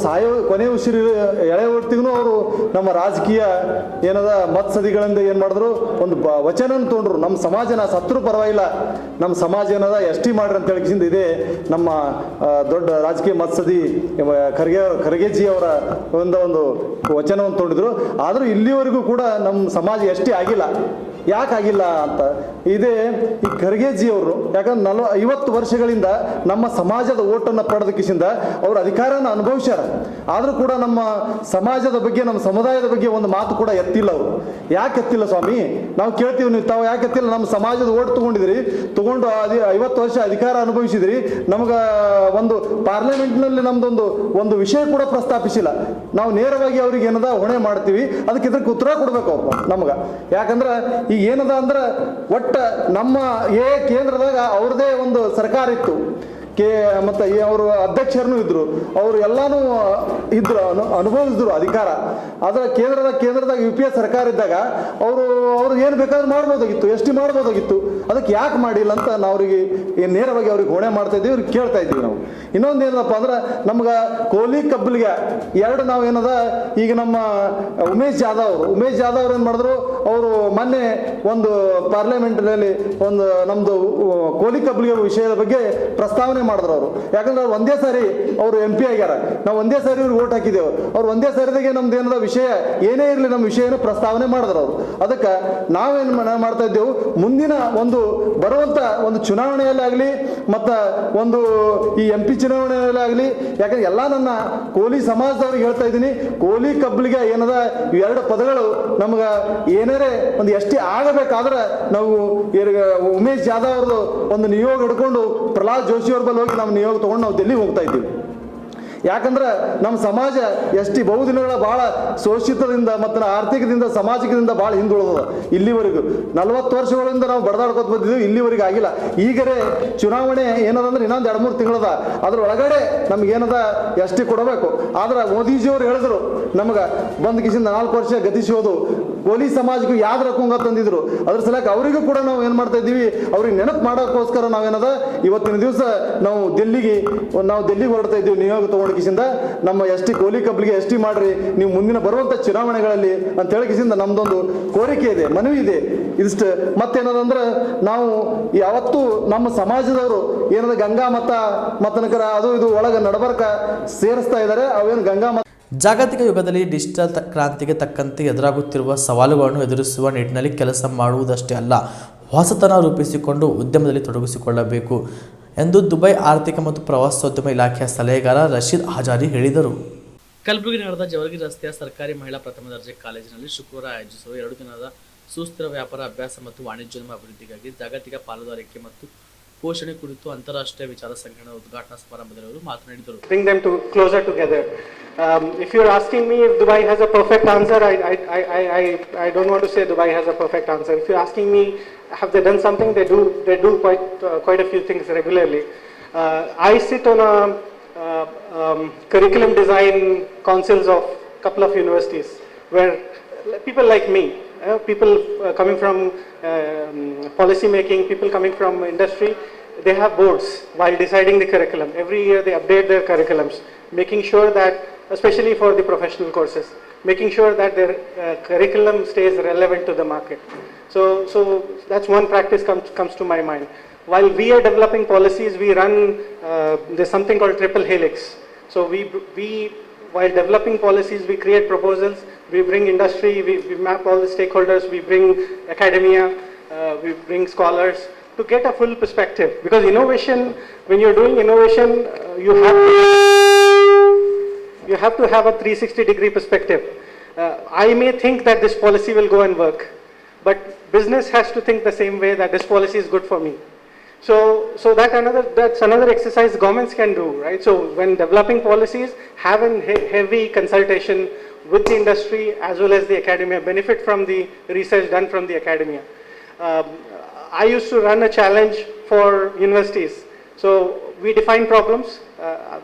ಕೊನೆ ಉಸಿರು ಎಳೆ ಹೊತ್ತಿಗೂ ಅವರು ನಮ್ಮ ರಾಜಕೀಯ ಏನದ ಮತ್ಸದಿಗಳಿಂದ ಏನು ಮಾಡಿದ್ರು ಒಂದು ವಚನ ತೊಗೊಂಡ್ರು, ನಮ್ಮ ಸಮಾಜನ ಸತ್ರು ಪರವಾಗಿಲ್ಲ, ನಮ್ಮ ಸಮಾಜ ಏನದ ಎಷ್ಟಿ ಮಾಡ್ರಿ ಅಂತ ಹೇಳಿಕಿಸಿಂದ ಇದೇ ನಮ್ಮ ದೊಡ್ಡ ರಾಜಕೀಯ ಮತ್ಸದಿ ಖರ್ಗೆಜಿ ಅವರ ಒಂದು ವಚನವನ್ನು ತೊಗೊಂಡಿದ್ರು. ಆದರೂ ಇಲ್ಲಿವರೆಗೂ ಕೂಡ ನಮ್ಮ ಸಮಾಜ ಎಷ್ಟೇ ಆಗಿಲ್ಲ. ಯಾಕಾಗಿಲ್ಲ ಅಂತ ಇದೇ ಈ ಖರ್ಗೆಜಿಯವರು ಯಾಕಂದ್ರೆ 50 ವರ್ಷಗಳಿಂದ ನಮ್ಮ ಸಮಾಜದ ಓಟನ್ನು ಪಡೆದ ಕಿಸಿಂದ ಅವರು ಅಧಿಕಾರನ ಅನುಭವಿಸ್ಯಾರ. ಆದರೂ ಕೂಡ ನಮ್ಮ ಸಮಾಜದ ಬಗ್ಗೆ ನಮ್ಮ ಸಮುದಾಯದ ಬಗ್ಗೆ ಒಂದು ಮಾತು ಕೂಡ ಎತ್ತಿಲ್ಲ. ಅವರು ಯಾಕೆ ಎತ್ತಿಲ್ಲ ಸ್ವಾಮಿ? ನಾವು ಕೇಳ್ತೀವಿ, ನೀವು ತಾವು ಯಾಕೆ ಎತ್ತಿಲ್ಲ? ನಮ್ಮ ಸಮಾಜದ ಓಟ್ ತೊಗೊಂಡು 50 ವರ್ಷ ಅಧಿಕಾರ ಅನುಭವಿಸಿದ್ರಿ, ನಮ್ಗೆ ಒಂದು ಪಾರ್ಲಿಮೆಂಟ್ನಲ್ಲಿ ನಮ್ದೊಂದು ವಿಷಯ ಕೂಡ ಪ್ರಸ್ತಾಪಿಸಿಲ್ಲ. ನಾವು ನೇರವಾಗಿ ಅವ್ರಿಗೆ ಏನದ ಹೊಣೆ ಮಾಡ್ತೀವಿ, ಇದಕ್ಕೆ ಉತ್ತರ ಕೊಡ್ಬೇಕು ಅವ್ರು ನಮ್ಗೆ. ಯಾಕಂದ್ರೆ ಈಗ ಏನದ ಅಂದ್ರೆ ಒಟ್ಟ ನಮ್ಮ ಕೇಂದ್ರದಾಗ ಅವ್ರದೇ ಒಂದು ಸರ್ಕಾರ ಇತ್ತು, ಮತ್ತು ಅವರು ಅಧ್ಯಕ್ಷರನ್ನು ಇದ್ರು, ಅವರು ಎಲ್ಲಾನು ಇದ್ರು, ಅನುಭವಿಸಿದ್ರು ಅಧಿಕಾರ. ಆದರೆ ಕೇಂದ್ರದಾಗ UPA ಸರ್ಕಾರ ಇದ್ದಾಗ ಅವರು ಏನು ಬೇಕಾದ್ರೂ ಮಾಡ್ಬೋದಾಗಿತ್ತು, ಎಷ್ಟು ಮಾಡ್ಬೋದಾಗಿತ್ತು, ಅದಕ್ಕೆ ಯಾಕೆ ಮಾಡಿಲ್ಲ ಅಂತ ನಾವು ಅವ್ರಿಗೆ ನೇರವಾಗಿ ಅವ್ರಿಗೆ ಹೊಣೆ ಮಾಡ್ತಾ ಇದ್ದೀವಿ, ಅವ್ರಿಗೆ ಕೇಳ್ತಾ ಇದ್ದೀವಿ ನಾವು. ಇನ್ನೊಂದು ಏನಪ್ಪ ಅಂದ್ರೆ ನಮ್ಗೆ ಕೋಲಿ ಕಬ್ಬಲಿಗೆ ಎರಡು ನಾವು ಏನದ ಈಗ ನಮ್ಮ ಉಮೇಶ್ ಜಾಧವ್ ಅವ್ರು ಏನು ಮಾಡಿದ್ರು, ಅವರು ಮೊನ್ನೆ ಒಂದು ಪಾರ್ಲಿಮೆಂಟ್ನಲ್ಲಿ ಒಂದು ನಮ್ಮದು ಕೋಲಿ ಕಬ್ಬಲಿಗೆ ವಿಷಯದ ಬಗ್ಗೆ ಪ್ರಸ್ತಾವನೆ ಮಾಡಿದ್ರು ಅವರು. ಯಾಕಂದ್ರೆ ಅವ್ರು ಒಂದೇ ಸಾರಿ ಅವರು MP ಆಗ್ಯಾರ, ನಾವು ಒಂದೇ ಸಾರಿ ಅವ್ರಿಗೆ ಓಟ್ ಹಾಕಿದ್ದೇವೆ. ಅವ್ರು ಒಂದೇ ಸಾರಿದಾಗೆ ನಮ್ದು ಏನದ ವಿಷಯ ಏನೇ ಇರಲಿ ನಮ್ಮ ವಿಷಯನ ಪ್ರಸ್ತಾವನೆ ಮಾಡಿದ್ರು ಅವರು. ಅದಕ್ಕೆ ನಾವೇನು ಮಾಡ್ತಾ ಇದ್ದೇವೆ, ಮುಂದಿನ ಒಂದು ಬರುವಂಥ ಒಂದು ಚುನಾವಣೆಯಲ್ಲಿ ಆಗಲಿ ಮತ್ತು ಒಂದು ಈ MP ಚುನಾವಣೆಯಲ್ಲಿ ಆಗಲಿ, ಯಾಕಂದ್ರೆ ಎಲ್ಲ ನನ್ನ ಕೋಲಿ ಸಮಾಜದವ್ರಿಗೆ ಹೇಳ್ತಾ ಇದ್ದೀನಿ, ಕೋಲಿ ಕಬ್ಬಲಿಗೆ ಏನದ ಇವೆರಡು ಪದಗಳು ನಮ್ಗೆ ಏನಾರೇ ಒಂದು ಎಷ್ಟೇ ಆಗಬೇಕಾದ್ರೆ ನಾವು ಉಮೇಶ್ ಜಾಧವ್ ಅವ್ರದ್ದು ಒಂದು ನಿಯೋಗ ಹಿಡ್ಕೊಂಡು ಪ್ರಹ್ಲಾದ್ ಜೋಶಿ ಅವ್ರ ಬಲ್ಲಿ ಹೋಗಿ ನಮ್ಮ ನಿಯೋಗ ತೊಗೊಂಡು ನಾವು ಡೆಲ್ಲಿಗೆ ಹೋಗ್ತಾ ಇದ್ದೀವಿ. ಯಾಕಂದ್ರೆ ನಮ್ಮ ಸಮಾಜ ಎಷ್ಟು ಬಹುದಿನಗಳ ಭಾಳ ಶೋಷಿತದಿಂದ ಮತ್ತು ಆರ್ಥಿಕದಿಂದ ಸಾಮಾಜಿಕದಿಂದ ಭಾಳ ಹಿಂದುಳಿದ. ಇಲ್ಲಿವರೆಗೂ 40 ವರ್ಷಗಳಿಂದ ನಾವು ಬಡದಾಡ್ಕೊತ ಬಂದಿದ್ದೀವಿ, ಇಲ್ಲಿವರೆಗೂ ಆಗಿಲ್ಲ. ಈಗರೇ ಚುನಾವಣೆ ಏನದಂದ್ರೆ ಇನ್ನೊಂದು 2-3 ತಿಂಗಳದ, ಅದ್ರ ಒಳಗಡೆ ನಮ್ಗೇನದ ಎಷ್ಟಿ ಕೊಡಬೇಕು. ಆದ್ರೆ ಮೋದಿಜಿಯವರು ಹೇಳಿದ್ರು ನಮ್ಗೆ ಬಂದ್ ಕಿಸಿಂದ 4 ವರ್ಷ ಗತಿಸೋದು ಕೋಲಿ ಸಮಾಜಕ್ಕೂ ಯಾವ್ದು ರೊಕ್ಕಂಗ ತಂದಿದ್ರು. ಅದ್ರ ಸಲಕ್ಕೆ ಅವರಿಗೂ ಕೂಡ ನಾವು ಏನು ಮಾಡ್ತಾ ಇದ್ದೀವಿ, ಅವ್ರಿಗೆ ನೆನಪು ಮಾಡೋಕ್ಕೋಸ್ಕರ ನಾವೇನದ ಇವತ್ತಿನ ದಿವಸ ನಾವು ಡೆಲ್ಲಿಗೆ ಹೊರಡ್ತಾ ಇದ್ದೀವಿ ನಿಯೋಗ ತೊಗೊಂಡು ನಮ್ಮ ಕೋಲಿ ಕಬ್ಬಲಿಗೆ ಎಷ್ಟಿ ಮಾಡ್ರಿ ನೀವು ಮುಂದಿನ ಬರುವಂಥ ಚುನಾವಣೆಗಳಲ್ಲಿ ಅಂತ ಹೇಳಿಕಿಸಿಂದ ನಮ್ದೊಂದು ಕೋರಿಕೆ ಇದೆ, ಮನವಿ ಇದೆ. ಇದಿಷ್ಟು ಮತ್ತೇನದಂದ್ರೆ ನಾವು ಯಾವತ್ತೂ ನಮ್ಮ ಸಮಾಜದವರು ಏನದ ಗಂಗಾ ಮತನಕರ ಅದು ಇದು ಒಳಗೆ ನಡಬರ್ಕ ಸೇರಿಸ್ತಾ ಇದ್ದಾರೆ. ಅವೇನು ಗಂಗಾ ಜಾಗತಿಕ ಯುಗದಲ್ಲಿ ಡಿಜಿಟಲ್ ಕ್ರಾಂತಿಗೆ ತಕ್ಕಂತೆ ಎದುರಾಗುತ್ತಿರುವ ಸವಾಲುಗಳನ್ನು ಎದುರಿಸುವ ನಿಟ್ಟಿನಲ್ಲಿ ಕೆಲಸ ಮಾಡುವುದಷ್ಟೇ ಅಲ್ಲ, ಹೊಸತನ ರೂಪಿಸಿಕೊಂಡು ಉದ್ಯಮದಲ್ಲಿ ತೊಡಗಿಸಿಕೊಳ್ಳಬೇಕು ಎಂದು ದುಬೈ ಆರ್ಥಿಕ ಮತ್ತು ಪ್ರವಾಸೋದ್ಯಮ ಇಲಾಖೆಯ ಸಲಹೆಗಾರ ರಶೀದ್ ಹಜಾರಿ ಹೇಳಿದರು. ಕಲಬುರಗಿ ನಗರದ ಜವರ್ಗಿ ರಸ್ತೆಯ ಸರ್ಕಾರಿ ಮಹಿಳಾ ಪ್ರಥಮ ದರ್ಜೆ ಕಾಲೇಜಿನಲ್ಲಿ ಶುಕ್ರವಾರ ಆಯೋಜಿಸುವ 2 ದಿನದ ಸುಸ್ಥಿರ ವ್ಯಾಪಾರ ಅಭ್ಯಾಸ ಮತ್ತು ವಾಣಿಜ್ಯೋದ್ಯಮ ಅಭಿವೃದ್ಧಿಗಾಗಿ ಜಾಗತಿಕ ಪಾಲುದಾರಿಕೆ ಮತ್ತು ಪೋಷಣೆ ಕುರಿತು ಅಂತಾರಾಷ್ಟ್ರೀಯ ವಿಚಾರ ಸಂಕಿರಣದ ಉದ್ಘಾಟನಾ ಸಮಾರಂಭದಲ್ಲಿ ಅವರು ಮಾತನಾಡಿದರು. Bring them to closer together. If you're asking me if Dubai has a perfect answer, I don't want to say Dubai has a perfect answer. If you're asking me, have they done something? They do quite a few things regularly. I sit on a curriculum design councils of a couple of universities where people like me, people coming from policy making, people coming from industry, they have boards while deciding the curriculum. Every year they update their curriculums, making sure that, especially for the professional courses, making sure that their curriculum stays relevant to the market. So that's one practice comes to my mind. While we are developing policies, we run there's something called triple helix. So we while developing policies, we create proposals, we bring industry, we map all the stakeholders, we bring academia, we bring scholars to get a full perspective. Because innovation, when you're doing innovation, you have to have a 360-degree perspective. I may think that this policy will go and work, but business has to think the same way that this policy is good for me. So that's another exercise governments can do, right? So when developing policies, have a heavy consultation with the industry as well as the academia, benefit from the research done from the academia. I used to run a challenge for universities. So we define problems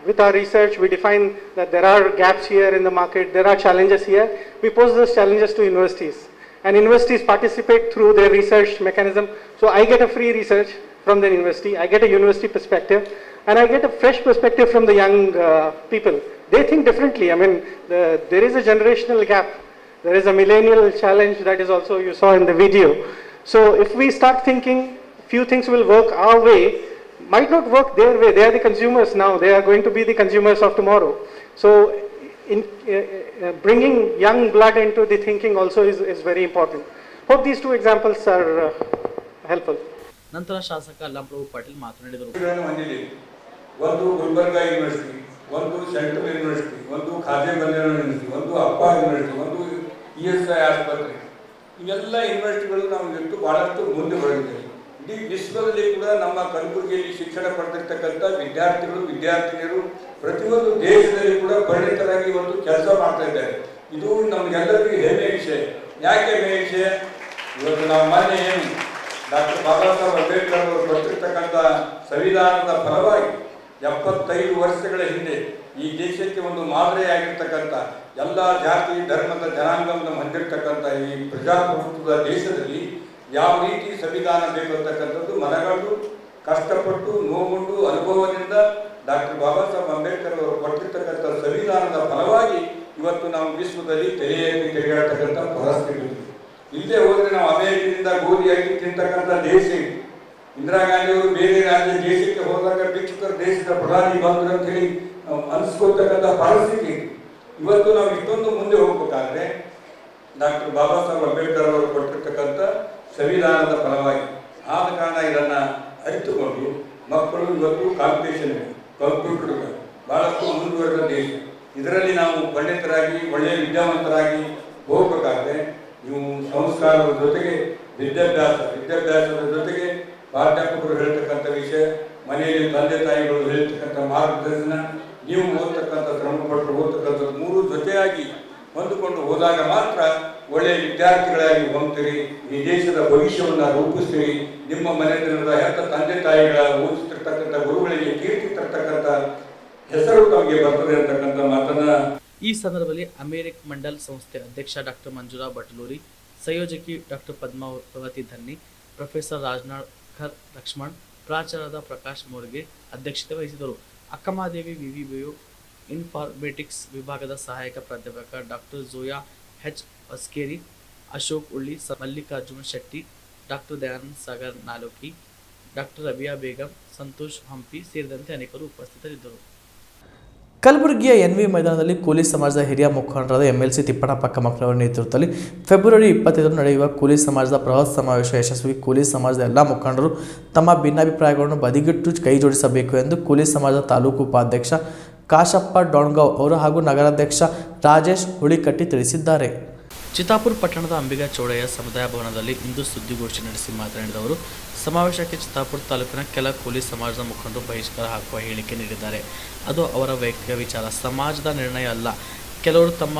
with our research. We define that there are gaps here in the market, there are challenges here. We pose those challenges to universities, and universities participate through their research mechanism. So I get a free research from the university, I get a university perspective, and I get a fresh perspective from the young people. They think differently. I mean, there is a generational gap. There is a millennial challenge that is also you saw in the video. So if we start thinking few things will work our way, might not work their way. They are the consumers now. They are going to be the consumers of tomorrow. So in bringing young blood into the thinking also is very important. Hope these two examples are helpful. ನಂತರ ಶಾಸಕ ಅಲ್ಲಾಪ್ರಭು ಪಾಟೀಲ್ ಮಾತನಾಡಿದರು. ಒಂದು Gulbarga university, ಒಂದು central university, ಒಂದು ಖಾಜೆಬಂದರ್ university, ಒಂದು ಅಪ್ಪ university, ಒಂದು ESI ಆಸ್ಪತ್ರೆ, ಇವೆಲ್ಲ ಯೂನಿವರ್ಸಿಟಿಗಳು ನಾವು ಇವತ್ತು ಬಹಳಷ್ಟು ಮುಂದೆ ಬರುತ್ತೇವೆ. ಇಡೀ ವಿಶ್ವದಲ್ಲಿ ಕೂಡ ನಮ್ಮ ಕಲಬುರಗಿಯಲ್ಲಿ ಶಿಕ್ಷಣ ಪಡೆದಿರ್ತಕ್ಕಂಥ ವಿದ್ಯಾರ್ಥಿಗಳು ವಿದ್ಯಾರ್ಥಿನಿಯರು ಪ್ರತಿಯೊಂದು ದೇಶದಲ್ಲಿ ಕೂಡ ಪರಿಣಿತರಾಗಿ ಇವತ್ತು ಕೆಲಸ ಮಾಡ್ತಾ ಇದ್ದಾರೆ. ಇದು ನಮಗೆಲ್ಲರಿಗೂ ಹೆಮ್ಮೆ ವಿಷಯ. ಯಾಕೆ ಹೆಮ್ಮೆ ವಿಷಯ? ಇವತ್ತು ನಾವು ಮೊನ್ನೆ ಏನು ಡಾಕ್ಟರ್ ಬಾಬಾ ಸಾಹೇಬ್ ಅಂಬೇಡ್ಕರ್ ಅವರು ಕೊಟ್ಟಿರ್ತಕ್ಕಂಥ ಸಂವಿಧಾನದ ಫಲವಾಗಿ 75 ವರ್ಷಗಳ ಹಿಂದೆ ಈ ದೇಶಕ್ಕೆ ಒಂದು ಮಾದರಿಯಾಗಿರ್ತಕ್ಕಂಥ ಎಲ್ಲ ಜಾತಿ ಧರ್ಮದ ಜನಾಂಗವನ್ನು ಹೊಂದಿರತಕ್ಕಂಥ ಈ ಪ್ರಜಾಪ್ರಭುತ್ವದ ದೇಶದಲ್ಲಿ ಯಾವ ರೀತಿ ಸಂವಿಧಾನ ಬೇಕು ಅಂತಕ್ಕಂಥದ್ದು ಮನಗಂಡು ಕಷ್ಟಪಟ್ಟು ನೋವುಂಡು ಅನುಭವದಿಂದ ಡಾಕ್ಟರ್ ಬಾಬಾ ಸಾಹೇಬ್ ಅಂಬೇಡ್ಕರ್ ಅವರು ಕೊಟ್ಟಿರ್ತಕ್ಕಂಥ ಸಂವಿಧಾನದ ಫಲವಾಗಿ ಇವತ್ತು ನಾವು ವಿಶ್ವದಲ್ಲಿ ತಲೆ ಎತ್ತಿ ತಿರುಗಾಡ್ತಕ್ಕಂಥ ಪರಿಸ್ಥಿತಿ. ಇಲ್ಲದೆ ಹೋದರೆ ನಾವು ಅಮೆರಿಕದಿಂದ ಗೋಧಿ ಅಕ್ಕಿ ತಿಂತಕ್ಕಂಥ ದೇಶ. ಇಂದಿರಾ ಗಾಂಧಿ ಅವರು ಬೇರೆ ರಾಜ್ಯ ದೇಶಕ್ಕೆ ಹೋದಾಗ ಭಿಕ್ಷುಕರ ದೇಶದ ಪ್ರಧಾನಿ ಬಂದರು ಅಂತ ಹೇಳಿ ಅನಿಸ್ಕೊಳ್ತಕ್ಕಂಥ ಪರಿಸ್ಥಿತಿ. ಇವತ್ತು ನಾವು ಇಷ್ಟೊಂದು ಮುಂದೆ ಹೋಗ್ಬೇಕಾದ್ರೆ ಡಾಕ್ಟರ್ ಬಾಬಾ ಸಾಹೇಬ್ ಅಂಬೇಡ್ಕರ್ ಅವರು ಕೊಟ್ಟಿರ್ತಕ್ಕಂಥ ಸಂವಿಧಾನದ ಫಲವಾಗಿ ಆದ ಕಾರಣ ಇದನ್ನು ಅರಿತುಕೊಂಡು ಮಕ್ಕಳು ಇವತ್ತು ಕಾಂಪಿಟೇಷನ್ ಕಂಪ್ಯೂಟರ್ ಬಹಳಷ್ಟು ಮುಂದುವರೆದ ದೇಶ. ಇದರಲ್ಲಿ ನಾವು ಪಂಡಿತರಾಗಿ ಒಳ್ಳೆಯ ವಿದ್ಯಾವಂತರಾಗಿ ಹೋಗಬೇಕಾದ್ರೆ ನೀವು ಸಂಸ್ಕಾರದ ಜೊತೆಗೆ ವಿದ್ಯಾಭ್ಯಾಸದ ಜೊತೆಗೆ ಪ್ರಾಧ್ಯಾಪಕರು ಹೇಳ್ತಕ್ಕಂಥ ವಿಷಯ, ಮನೆಯಲ್ಲಿ ತಂದೆ ತಾಯಿಗಳು ಹೇಳ್ತಕ್ಕಂಥ ಮಾರ್ಗದರ್ಶನ, ನೀವು ಓದ್ತಕ್ಕಂಥ ಶ್ರಮಪಟ್ಟರು ಓದ್ತಕ್ಕಂಥದ್ದು ಮೂರು ಜೊತೆಯಾಗಿ ಹೊಂದಿಕೊಂಡು ಹೋದಾಗ ಮಾತ್ರ ಒಳ್ಳೆಯ ವಿದ್ಯಾರ್ಥಿಗಳಾಗಿ ಹೊಂದ್ತೀರಿ. ಈ ದೇಶದ ಭವಿಷ್ಯವನ್ನು ರೂಪಿಸ್ತೀರಿ. ನಿಮ್ಮ ಮನೆತನದ ಹೆತ್ತ ತಂದೆ ತಾಯಿಗಳ ಓದಿಸ್ತಿರ್ತಕ್ಕಂಥ ಗುರುಗಳಿಗೆ ಕೀರ್ತಿ ತರ್ತಕ್ಕಂಥ ಹೆಸರು ತಮಗೆ ಬರ್ತದೆ ಅಂತಕ್ಕಂಥ ಮಾತನ್ನ ಈ ಸಂದರ್ಭದಲ್ಲಿ ಅಮೆರಿಕ್ ಮಂಡಲ್ ಸಂಸ್ಥೆ ಅಧ್ಯಕ್ಷ ಡಾಕ್ಟರ್ ಮಂಜುಳಾ ಬಟಲೂರಿ, ಸಂಯೋಜಕಿ ಡಾಕ್ಟರ್ ಪದ್ಮಾವತಿ ಧನ್ನಿ, ಪ್ರೊಫೆಸರ್ ರಾಜನಾಥ್ ಲಕ್ಷ್ಮಣ್, ಪ್ರಾಚಾರ್ಯರಾದ ಪ್ರಕಾಶ್ ಮೋರ್ಗೆ ಅಧ್ಯಕ್ಷತೆ ವಹಿಸಿದರು. ಅಕ್ಕಮಾದೇವಿ ವಿವಿಬಿಯು ಇನ್ಫಾರ್ಮೇಟಿಕ್ಸ್ ವಿಭಾಗದ ಸಹಾಯಕ ಪ್ರಾಧ್ಯಾಪಕ doctor Zoya H Hoskeri, Ashok Ulli, Mallikarjuna Shetty, doctor Dayanand Sagar Naloki, doctor Rabia Begum, Santosh Hampi ಸೇರಿದಂತೆ ಅನೇಕರು ಉಪಸ್ಥಿತರಿದ್ದರು. ಕಲಬುರಗಿಯ NV ಮೈದಾನದಲ್ಲಿ ಕೂಲಿ ಸಮಾಜದ ಹಿರಿಯ ಮುಖಂಡರಾದ MLC ತಿಪ್ಪಣ್ಣಪ್ಪ ಕಮಕ್ರವರ ನೇತೃತ್ವದಲ್ಲಿ ಫೆಬ್ರವರಿ 25 ನಡೆಯುವ ಕೂಲಿ ಸಮಾಜದ ಬೃಹತ್ ಸಮಾವೇಶ ಯಶಸ್ವಿ. ಕೂಲಿ ಸಮಾಜದ ಎಲ್ಲ ಮುಖಂಡರು ತಮ್ಮ ಭಿನ್ನಾಭಿಪ್ರಾಯಗಳನ್ನು ಬದಿಗಿಟ್ಟು ಕೈ ಜೋಡಿಸಬೇಕು ಎಂದು ಕೂಲಿ ಸಮಾಜದ ತಾಲೂಕು ಉಪಾಧ್ಯಕ್ಷ ಕಾಶಪ್ಪ ಡೋಣ್ಗಾವ್ ಅವರು ಹಾಗೂ ನಗರಾಧ್ಯಕ್ಷ ರಾಜೇಶ್ ಹುಳಿಕಟ್ಟಿ ತಿಳಿಸಿದ್ದಾರೆ. ಚಿತ್ತಾಪುರ ಪಟ್ಟಣದ ಅಂಬಿಗಾ ಚೌಡಯ್ಯ ಸಮುದಾಯ ಭವನದಲ್ಲಿ ಇಂದು ಸುದ್ದಿಗೋಷ್ಠಿ ನಡೆಸಿ ಮಾತನಾಡಿದ ಅವರು, ಸಮಾವೇಶಕ್ಕೆ ಚಿತ್ತಾಪುರ ತಾಲೂಕಿನ ಕೆಲ ಕೂಲಿ ಸಮಾಜದ ಮುಖಂಡರು ಬಹಿಷ್ಕಾರ ಹಾಕುವ ಹೇಳಿಕೆ ನೀಡಿದ್ದಾರೆ. ಅದು ಅವರ ವೈಯಕ್ತಿಕ ವಿಚಾರ, ಸಮಾಜದ ನಿರ್ಣಯ ಅಲ್ಲ. ಕೆಲವರು ತಮ್ಮ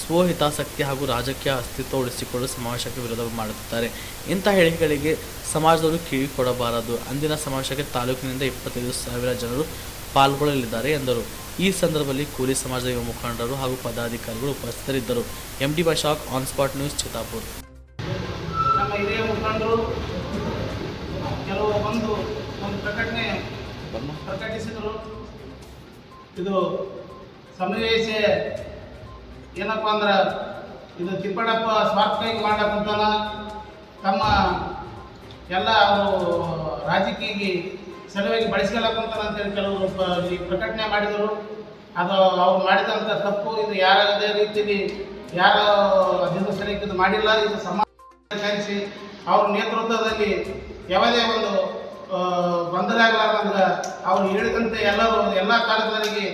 ಸ್ವಹಿತಾಸಕ್ತಿ ಹಾಗೂ ರಾಜಕೀಯ ಅಸ್ತಿತ್ವ ಉಳಿಸಿಕೊಳ್ಳಲು ಸಮಾವೇಶಕ್ಕೆ ವಿರೋಧ ಮಾಡುತ್ತಿದ್ದಾರೆ. ಇಂಥ ಹೇಳಿಕೆಗಳಿಗೆ ಸಮಾಜದವರು ಕಿವಿ ಕೊಡಬಾರದು. ಅಂದಿನ ಸಮಾವೇಶಕ್ಕೆ ತಾಲೂಕಿನಿಂದ 25,000 ಜನರು ಪಾಲ್ಗೊಳ್ಳಲಿದ್ದಾರೆ ಎಂದರು. ಈ ಸಂದರ್ಭದಲ್ಲಿ ಕೂಲಿ ಸಮಾಜದ ಯುವ ಮುಖಂಡರು ಹಾಗೂ ಪದಾಧಿಕಾರಿಗಳು ಉಪಸ್ಥಿತರಿದ್ದರು. MD Bashak, on spot news, Chittapur. ನಮ್ಮ ಹಿರಿಯ ಮುಖಂಡರು ಕೆಲವು ಒಂದು ಪ್ರಕಟಣೆ ಪ್ರಕಟಿಸಿದರು. ಇದು ಸಮಾವೇಶ ಏನಪ್ಪ ಅಂದ್ರೆ ಇದು ತಿಪ್ಪಣ್ಣಪ್ಪ ಸ್ವಾರ್ಥವಾಗಿ ಮಾಡಕ್ಕಂತಾನ, ತಮ್ಮ ಎಲ್ಲ ಅವರು ರಾಜಕೀಯ ಸಲುವಾಗಿ ಬಳಸ್ಕೊಳ್ಳಕ್ಕಂತಾನ ಅಂತೇಳಿ ಕೆಲವರು ಈ ಪ್ರಕಟಣೆ ಮಾಡಿದರು. ಅದು ಅವ್ರು ಮಾಡಿದಂಥ ತಪ್ಪು. ಇದು ಯಾರದೇ ರೀತಿಯಲ್ಲಿ ಯಾರ ಅಧಿಕ ಸಲಕ್ಕೆ ಇದು ಮಾಡಿಲ್ಲ. ಇದು ಸಮಾಜ ಅವ್ರ ನೇತೃತ್ವದಲ್ಲಿ ಯಾವುದೇ ಒಂದು ಗೊಂದಲ ಆಗಲಾರ್ದಂಗೆ ಅವ್ರು ಹೇಳಿದಂತೆ ಎಲ್ಲ ಕಾಲದವರಿಗೆ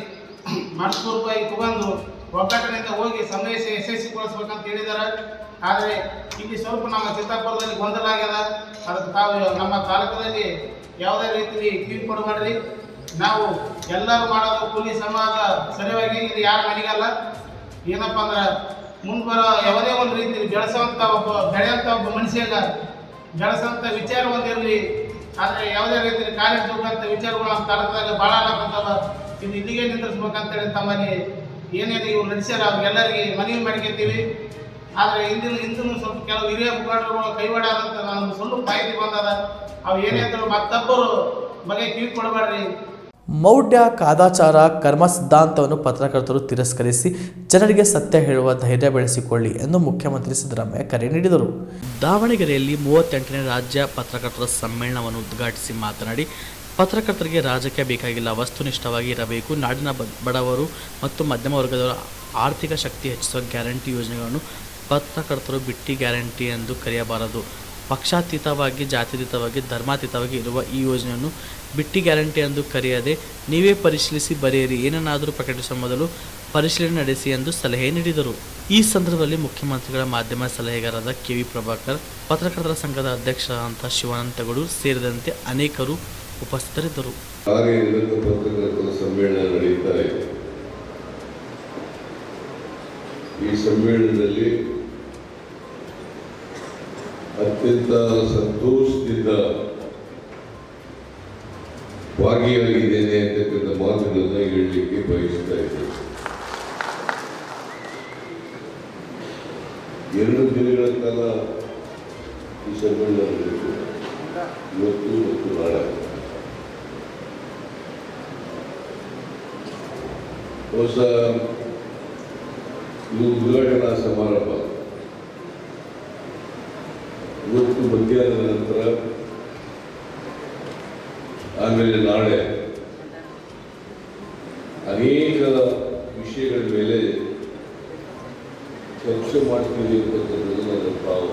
ಮನಸ್ಪೂರ್ವಕವಾಗಿ ತಗೊಂಡು ಒಗ್ಗಟ್ಟಿನಿಂದ ಹೋಗಿ ಸಮಾವೇಶ ಯಶಸ್ವಿಗೊಳಿಸ್ಬೇಕಂತ ಹೇಳಿದ್ದಾರೆ. ಆದರೆ ಇಲ್ಲಿ ಸ್ವಲ್ಪ ನಮ್ಮ ಚಿತ್ತಾಪುರದಲ್ಲಿ ಗೊಂದಲ ಆಗ್ಯದ. ಅದಕ್ಕೆ ತಾವು ನಮ್ಮ ತಾಲೂಕದಲ್ಲಿ ಯಾವುದೇ ರೀತಿಯಲ್ಲಿ ಕಿವಿ ಕೊಡಬೇಡ್ರಿ. ನಾವು ಎಲ್ಲರೂ ಮಾಡೋದು ಕೂಲಿ ಸಮಾಜ ಸರಿಯಾಗಿ, ಇದು ಯಾರ ಮನೆಗಲ್ಲ. ಏನಪ್ಪ ಅಂದ್ರೆ ಮುಂದೆ ಬರೋ ಯಾವುದೇ ಒಂದು ರೀತಿಯಲ್ಲಿ ಬೆಳೆಯುವಂಥ ಒಬ್ಬ ಮನುಷ್ಯಗ ಬೆಳೆಸಂತ ವಿಚಾರ ಒಂದಿರಲಿ. ಆದರೆ ಯಾವುದೇ ರೀತಿಯ ಕಾಲೇಜ್ ಹೋಗಂತ ವಿಚಾರಗಳು ನಮ್ಮ ತಾಲೂಕದಾಗ ಭಾಳ ಆಗತ್ತವ. ಇದು ಇಲ್ಲಿಗೆ ನಿಂದಿರಿಸ್ಬೇಕಂತೇಳಿ ತಮ್ಮಲ್ಲಿ ಏನೇನು ಇವ್ರು ನಡೆಸ್ಯಾರ ಅವ್ರಿಗೆಲ್ಲರಿಗೆ ಮನವಿ ಮಾಡ್ಕೊತೀವಿ. ಆದರೆ ಇಂದಿನ ಸ್ವಲ್ಪ ಕೆಲವು ಹಿರಿಯ ಮುಖಂಡರುಗಳು ಕೈವಾಡಾದಂತ ನಮ್ಗೆ ಸ್ವಲ್ಪ ಮಾಹಿತಿ ಬಂದದ. ಅವು ಏನೇಂದ್ರು ಮತ್ತೊಬ್ಬರು ಬಗ್ಗೆ ಕಿವಿ ಕೊಡಬೇಡ್ರಿ. ಮೌಢ್ಯ, ಕಾದಾಚಾರ, ಕರ್ಮ ಸಿದ್ಧಾಂತವನ್ನು ಪತ್ರಕರ್ತರು ತಿರಸ್ಕರಿಸಿ ಜನರಿಗೆ ಸತ್ಯ ಹೇಳುವ ಧೈರ್ಯ ಬೆಳೆಸಿಕೊಳ್ಳಿ ಎಂದು ಮುಖ್ಯಮಂತ್ರಿ ಸಿದ್ದರಾಮಯ್ಯ ಕರೆ ನೀಡಿದರು. ದಾವಣಗೆರೆಯಲ್ಲಿ 38ನೇ ರಾಜ್ಯ ಪತ್ರಕರ್ತರ ಸಮ್ಮೇಳನವನ್ನು ಉದ್ಘಾಟಿಸಿ ಮಾತನಾಡಿ, ಪತ್ರಕರ್ತರಿಗೆ ರಾಜಕೀಯ ಬೇಕಾಗಿಲ್ಲ, ವಸ್ತುನಿಷ್ಠವಾಗಿ ಇರಬೇಕು. ನಾಡಿನ ಬಡವರು ಮತ್ತು ಮಧ್ಯಮ ವರ್ಗದವರ ಆರ್ಥಿಕ ಶಕ್ತಿ ಹೆಚ್ಚಿಸುವ ಗ್ಯಾರಂಟಿ ಯೋಜನೆಗಳನ್ನು ಪತ್ರಕರ್ತರು ಬಿಟ್ಟಿ ಗ್ಯಾರಂಟಿ ಎಂದು ಕರೆಯಬಾರದು. ಪಕ್ಷಾತೀತವಾಗಿ, ಜಾತ್ಯತೀತವಾಗಿ, ಧರ್ಮಾತೀತವಾಗಿ ಇರುವ ಈ ಯೋಜನೆಯನ್ನು ಬಿಟ್ಟಿ ಗ್ಯಾರಂಟಿ ಎಂದು ಕರೆಯದೆ ನೀವೇ ಪರಿಶೀಲಿಸಿ ಬರೆಯಿರಿ, ಏನನ್ನಾದರೂ ಪ್ರಕಟಿಸುವ ಮೊದಲು ಪರಿಶೀಲನೆ ನಡೆಸಿ ಎಂದು ಸಲಹೆ ನೀಡಿದರು. ಈ ಸಂದರ್ಭದಲ್ಲಿ ಮುಖ್ಯಮಂತ್ರಿಗಳ ಮಾಧ್ಯಮ ಸಲಹೆಗಾರರಾದ KV ಪ್ರಭಾಕರ್, ಪತ್ರಕರ್ತರ ಸಂಘದ ಅಧ್ಯಕ್ಷರಾದಂಥ ಶಿವಾನಂತಗೌಡ ಸೇರಿದಂತೆ ಅನೇಕರು ಉಪಸ್ಥಿತರಿದ್ದರು. ಪತ್ರಕರ್ತರ ಸಮ್ಮೇಳನ ನಡೆಯುತ್ತಾ ಇದೆ. ಈ ಸಮ್ಮೇಳನದಲ್ಲಿ ಅತ್ಯಂತ ಸಂತೋಷದಿಂದ ಭಾಗಿಯಾಗಿದ್ದೇನೆ ಅಂತಕ್ಕಂಥ ಮಾತುಗಳನ್ನು ಹೇಳಲಿಕ್ಕೆ ಬಯಸ್ತಾ ಇದ್ದೇನೆ. 2 ದಿನಗಳ ಕಾಲ ಈ ಸಮ್ಮೇಳನ ನಡೆಯಿತು, ಇವತ್ತು ಮತ್ತು ನಾಳೆ. ಹೊಸ ಇದು ಉದ್ಘಾಟನಾ ಸಮಾರಂಭ ಇವತ್ತು ಮಧ್ಯಾಹ್ನದ ನಂತರ, ಆಮೇಲೆ ನಾಳೆ ಅನೇಕ ವಿಷಯಗಳ ಮೇಲೆ ಚರ್ಚೆ ಮಾಡ್ತೀವಿ ಅಂತಕ್ಕಂಥದ್ದು ನನ್ನ ಭಾವ.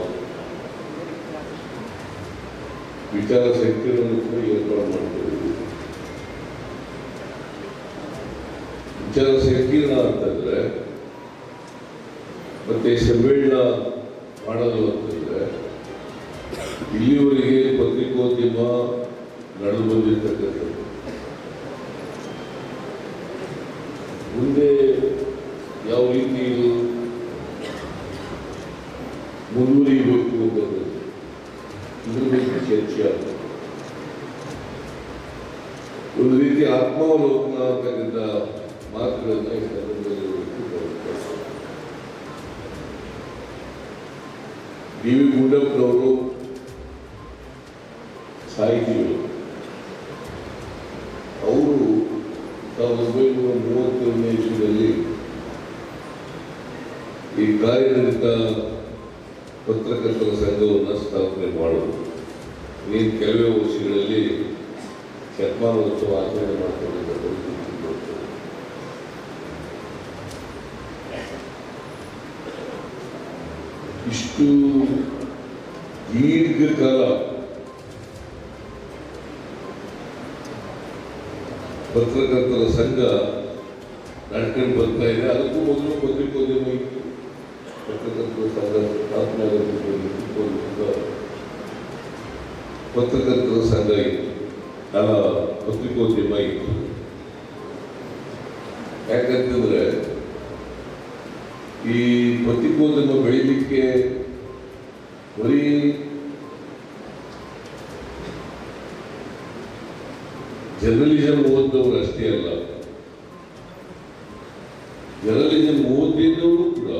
ವಿಚಾರ ಸಂಕಿರಣವನ್ನು ಕೂಡ ಏರ್ಪಾಡು ಮಾಡ್ತೀವಿ. ವಿಚಾರ ಸಂಕೀರ್ಣ ಅಂತಂದ್ರೆ ಮತ್ತೆ ಸಮ್ಮೇಳನ ಮಾಡೋದು ಅಂತಂದ್ರೆ, ಇಲ್ಲಿವರೆಗೆ ಪತ್ರಿಕೋದ್ಯಮ ನಡೆದು ಬಂದಿರತಕ್ಕಂಥದ್ದು ಮುಂದೆ ಯಾವ ರೀತಿ ಇದು ಮುಂದುವರಿಯಬೇಕು ಅಂತಕ್ಕಂಥದ್ದು ಇದ್ರ ಬಗ್ಗೆ ಚರ್ಚೆ ಆಗ್ತದೆ. ಒಂದು ರೀತಿ ಆತ್ಮಾವಲೋಕನ ಅಂತಕ್ಕಂಥ ಮಾತುಗಳನ್ನ ಈ ಸಂದರ್ಭದಲ್ಲಿ ಡಿ ವಿ ಗುಂಡಪ್ಪನವರು ಸಾಹಿತಿಗಳು. ಅವರು 1937ನೇ ಇಸ್ವಿಯಲ್ಲಿ ಈ ಕಾರ್ಯನಿರತ ಪತ್ರಕರ್ತರ ಸಂಘವನ್ನು ಸ್ಥಾಪನೆ ಮಾಡೋದು. ನೀನು ಕೆಲವೇ ವರ್ಷಗಳಲ್ಲಿ ಶತಮಾನೋತ್ಸವ ಆಚರಣೆ ಮಾಡ್ಕೊಂಡಿದ್ದ ಪರಿಸ್ಥಿತಿ ಬರ್ತದೆ. ಇಷ್ಟು ದೀರ್ಘಕಾಲ ಪತ್ರಕರ್ತರ ಸಂಘ ನಡ್ಕೊಂಡು ಬರ್ತಾ ಇದೆ. ಅದಕ್ಕೂ ಮೊದಲು ಪತ್ರಿಕೋದ್ಯಮ ಇತ್ತು. ಪತ್ರಕರ್ತರ ಸಂಘ ಸ್ಥಾಪನೆ ಪತ್ರಕರ್ತರ ಸಂಘ ಇತ್ತು, ಪತ್ರಿಕೋದ್ಯಮ ಇತ್ತು. ಯಾಕಂತಂದ್ರೆ ಈ ಪತ್ರಿಕೋದ್ಯಮ ಬೆಳೀಲಿಕ್ಕೆ ಬರೀ ಜರ್ನಲಿಸಂ ಓದಿದವರು ಅಷ್ಟೇ ಅಲ್ಲ, ಜರ್ನಲಿಸಂ ಓದಿದವರು ಕೂಡ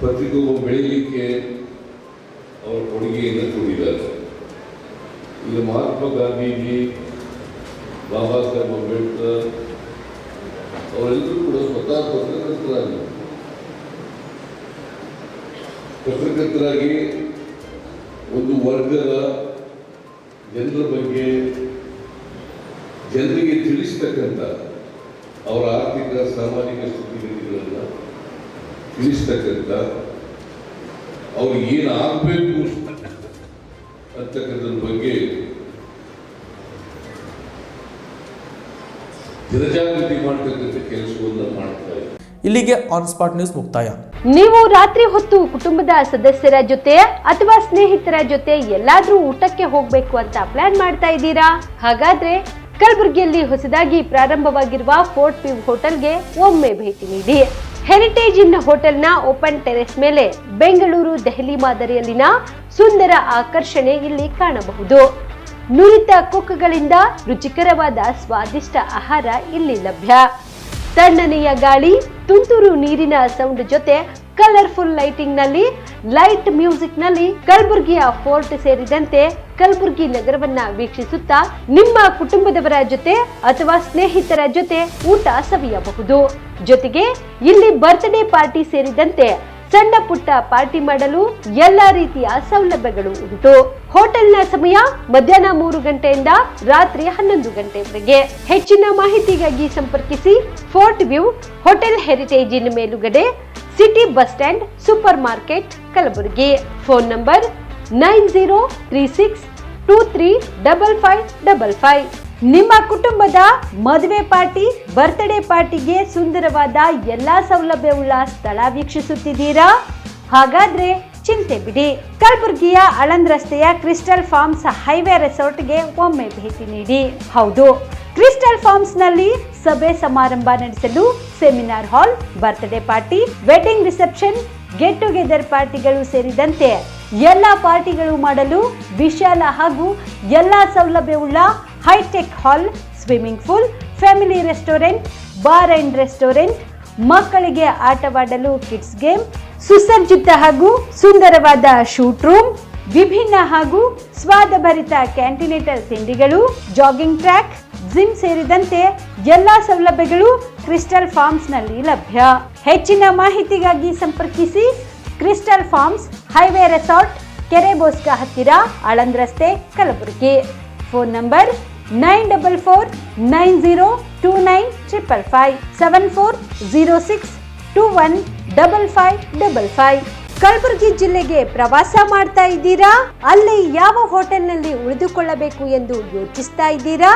ಪತ್ರಿಕೋದ್ಯಮ ಬೆಳೀಲಿಕ್ಕೆ ಅವರ ಕೊಡುಗೆಯನ್ನು ಕೊಟ್ಟಿದ್ದಾರೆ. ಈಗ ಮಹಾತ್ಮ ಗಾಂಧೀಜಿ, ಬಾಬಾ ಸಾಹೇಬ್ ಅಂಬೇಡ್ಕರ್ ಅವರೆಲ್ಲರೂ ಕೂಡ ಸ್ವತಃ ಪತ್ರಕರ್ತರಾಗಿ ಒಂದು ವರ್ಗದ ಜನರ ಬಗ್ಗೆ ಜನರಿಗೆ ತಿಳಿಸ್ತಕ್ಕಂಥ ಅವರ ಆರ್ಥಿಕ ಸಾಮಾಜಿಕ ಸ್ಥಿತಿಗತಿಗಳನ್ನು ತಿಳಿಸ್ತಕ್ಕಂಥ ಅವ್ರಿಗೆ ಏನು ಆಗಬೇಕು ಅಂತಕ್ಕಂಥದ್ರ ಬಗ್ಗೆ ಜನಜಾಗೃತಿ ಮಾಡ್ತಕ್ಕಂಥ ಕೆಲಸವನ್ನು ಮಾಡ್ತಾ ಇದ್ದಾರೆ. ಇಲ್ಲಿಗೆ ಆನ್ ಸ್ಪಾಟ್ ನ್ಯೂಸ್ ಮುಕ್ತಾಯ. ನೀವು ರಾತ್ರಿ ಹೊತ್ತು ಕುಟುಂಬದ ಸದಸ್ಯರ ಜೊತೆ ಅಥವಾ ಸ್ನೇಹಿತರ ಜೊತೆ ಎಲ್ಲಾದ್ರೂ ಊಟಕ್ಕೆ ಹೋಗ್ಬೇಕು ಅಂತ ಪ್ಲಾನ್ ಮಾಡ್ತಾ ಇದ್ದೀರಾ? ಹಾಗಾದ್ರೆ ಕಲಬುರಗಿಯಲ್ಲಿ ಹೊಸದಾಗಿ ಪ್ರಾರಂಭವಾಗಿರುವ ಫೋರ್ಟ್ ಪಿವ್ ಹೋಟೆಲ್ಗೆ ಒಮ್ಮೆ ಭೇಟಿ ನೀಡಿ. ಹೆರಿಟೇಜ್ ಇನ್ ಹೋಟೆಲ್ನ ಓಪನ್ ಟೆರೆಸ್ ಮೇಲೆ ಬೆಂಗಳೂರು ದೆಹಲಿ ಮಾದರಿಯಲ್ಲಿನ ಸುಂದರ ಆಕರ್ಷಣೆ ಇಲ್ಲಿ ಕಾಣಬಹುದು. ನುರಿತ ಕುಕ್ಗಳಿಂದ ರುಚಿಕರವಾದ ಸ್ವಾದಿಷ್ಟ ಆಹಾರ ಇಲ್ಲಿ ಲಭ್ಯ. ತಣ್ಣನೆಯ ಗಾಳಿ, ತುಂತುರು ನೀರಿನ ಸೌಂಡ್ ಜೊತೆ ಕಲರ್ಫುಲ್ ಲೈಟಿಂಗ್ ನಲ್ಲಿ, ಲೈಟ್ ಮ್ಯೂಸಿಕ್ ನಲ್ಲಿ ಕಲಬುರಗಿಯ ಫೋರ್ಟ್ ಸೇರಿದಂತೆ ಕಲಬುರಗಿ ನಗರವನ್ನ ವೀಕ್ಷಿಸುತ್ತಾ ನಿಮ್ಮ ಕುಟುಂಬದವರ ಜೊತೆ ಅಥವಾ ಸ್ನೇಹಿತರ ಜೊತೆ ಊಟ ಸವಿಯಬಹುದು. ಜೊತೆಗೆ ಇಲ್ಲಿ ಬರ್ತ್ಡೇ ಪಾರ್ಟಿ ಸೇರಿದಂತೆ ಸಣ್ಣ ಪುಟ್ಟ ಪಾರ್ಟಿ ಮಾಡಲು ಎಲ್ಲಾ ರೀತಿಯ ಸೌಲಭ್ಯಗಳು ಉಂಟು. ಹೋಟೆಲ್ನ ಸಮಯ ಮಧ್ಯಾಹ್ನ 3 ಗಂಟೆಯಿಂದ ರಾತ್ರಿ 11 ಗಂಟೆವರೆಗೆ. ಹೆಚ್ಚಿನ ಮಾಹಿತಿಗಾಗಿ ಸಂಪರ್ಕಿಸಿ ಫೋರ್ಟ್ ವ್ಯೂ ಹೋಟೆಲ್ ಹೆರಿಟೇಜ್ ಇನ್ ಮೇಲುಗಡೆ, city bus stand, super market, Kalaburagi. Phone number 9036235555. ನಿಮ್ಮ ಕುಟುಂಬದ ಮದುವೆ ಪಾರ್ಟಿ, ಬರ್ತ್ಡೇ ಪಾರ್ಟಿಗೆ ಸುಂದರವಾದ ಎಲ್ಲಾ ಸೌಲಭ್ಯವುಳ್ಳ ಸ್ಥಳ ವೀಕ್ಷಿಸುತ್ತಿದ್ದೀರಾ? ಹಾಗಾದ್ರೆ ಚಿಂತೆ ಬಿಡಿ. ಕಲಬುರಗಿಯ ಆಳಂದ್ ರಸ್ತೆಯ ಕ್ರಿಸ್ಟಲ್ ಫಾರ್ಮ್ಸ್ ಹೈವೇ ರೆಸಾರ್ಟ್ಗೆ ಒಮ್ಮೆ ಭೇಟಿ ನೀಡಿ. ಹೌದು, ಕ್ರಿಸ್ಟಲ್ ಫಾರ್ಮ್ಸ್ ನಲ್ಲಿ ಸಭೆ ಸಮಾರಂಭ ನಡೆಸಲು seminar hall, birthday party, wedding reception, get together ಪಾರ್ಟಿಗಳು ಸೇರಿದಂತೆ ಎಲ್ಲಾ ಪಾರ್ಟಿಗಳು ಮಾಡಲು ವಿಶಾಲ ಹಾಗೂ ಎಲ್ಲಾ ಸೌಲಭ್ಯವುಳ್ಳ hi tech hall, swimming pool, family restaurant, bar and restaurant, ಮಕ್ಕಳಿಗೆ ಆಟವಾಡಲು ಕಿಡ್ಸ್ ಗೇಮ್, ಸುಸಜ್ಜಿತ ಹಾಗೂ ಸುಂದರವಾದ ಶೂಟ್ ರೂಮ್, ವಿಭಿನ್ನ ಹಾಗೂ ಸ್ವಾದಭರಿತ ಕ್ಯಾಂಟಿನೇಟಲ್ ತಿಂಡಿಗಳು, ಜಾಗಿಂಗ್ ಟ್ರ್ಯಾಕ್, ಜಿಮ್ ಸೇರಿದಂತೆ ಎಲ್ಲಾ ಸೌಲಭ್ಯಗಳು ಕ್ರಿಸ್ಟಲ್ ಫಾರ್ಮ್ಸ್ ನಲ್ಲಿ ಲಭ್ಯ. ಹೆಚ್ಚಿನ ಮಾಹಿತಿಗಾಗಿ ಸಂಪರ್ಕಿಸಿ ಕ್ರಿಸ್ಟಲ್ ಫಾರ್ಮ್ಸ್ ಹೈವೇ ರೆಸಾರ್ಟ್, ಕೆರೆ ಬೋಸ್ಕ ಹತ್ತಿರ, ಆಳಂದ್ ರಸ್ತೆ, ಕಲಬುರಗಿ. Phone number 9490295555 7406215555. ಕಲಬುರಗಿ ಜಿಲ್ಲೆಗೆ ಪ್ರವಾಸ ಮಾಡ್ತಾ ಇದ್ದೀರಾ? ಅಲ್ಲಿ ಯಾವ ಹೋಟೆಲ್ನಲ್ಲಿ ಉಳಿದುಕೊಳ್ಳಬೇಕು ಎಂದು ಯೋಚಿಸ್ತಾ ಇದ್ದೀರಾ?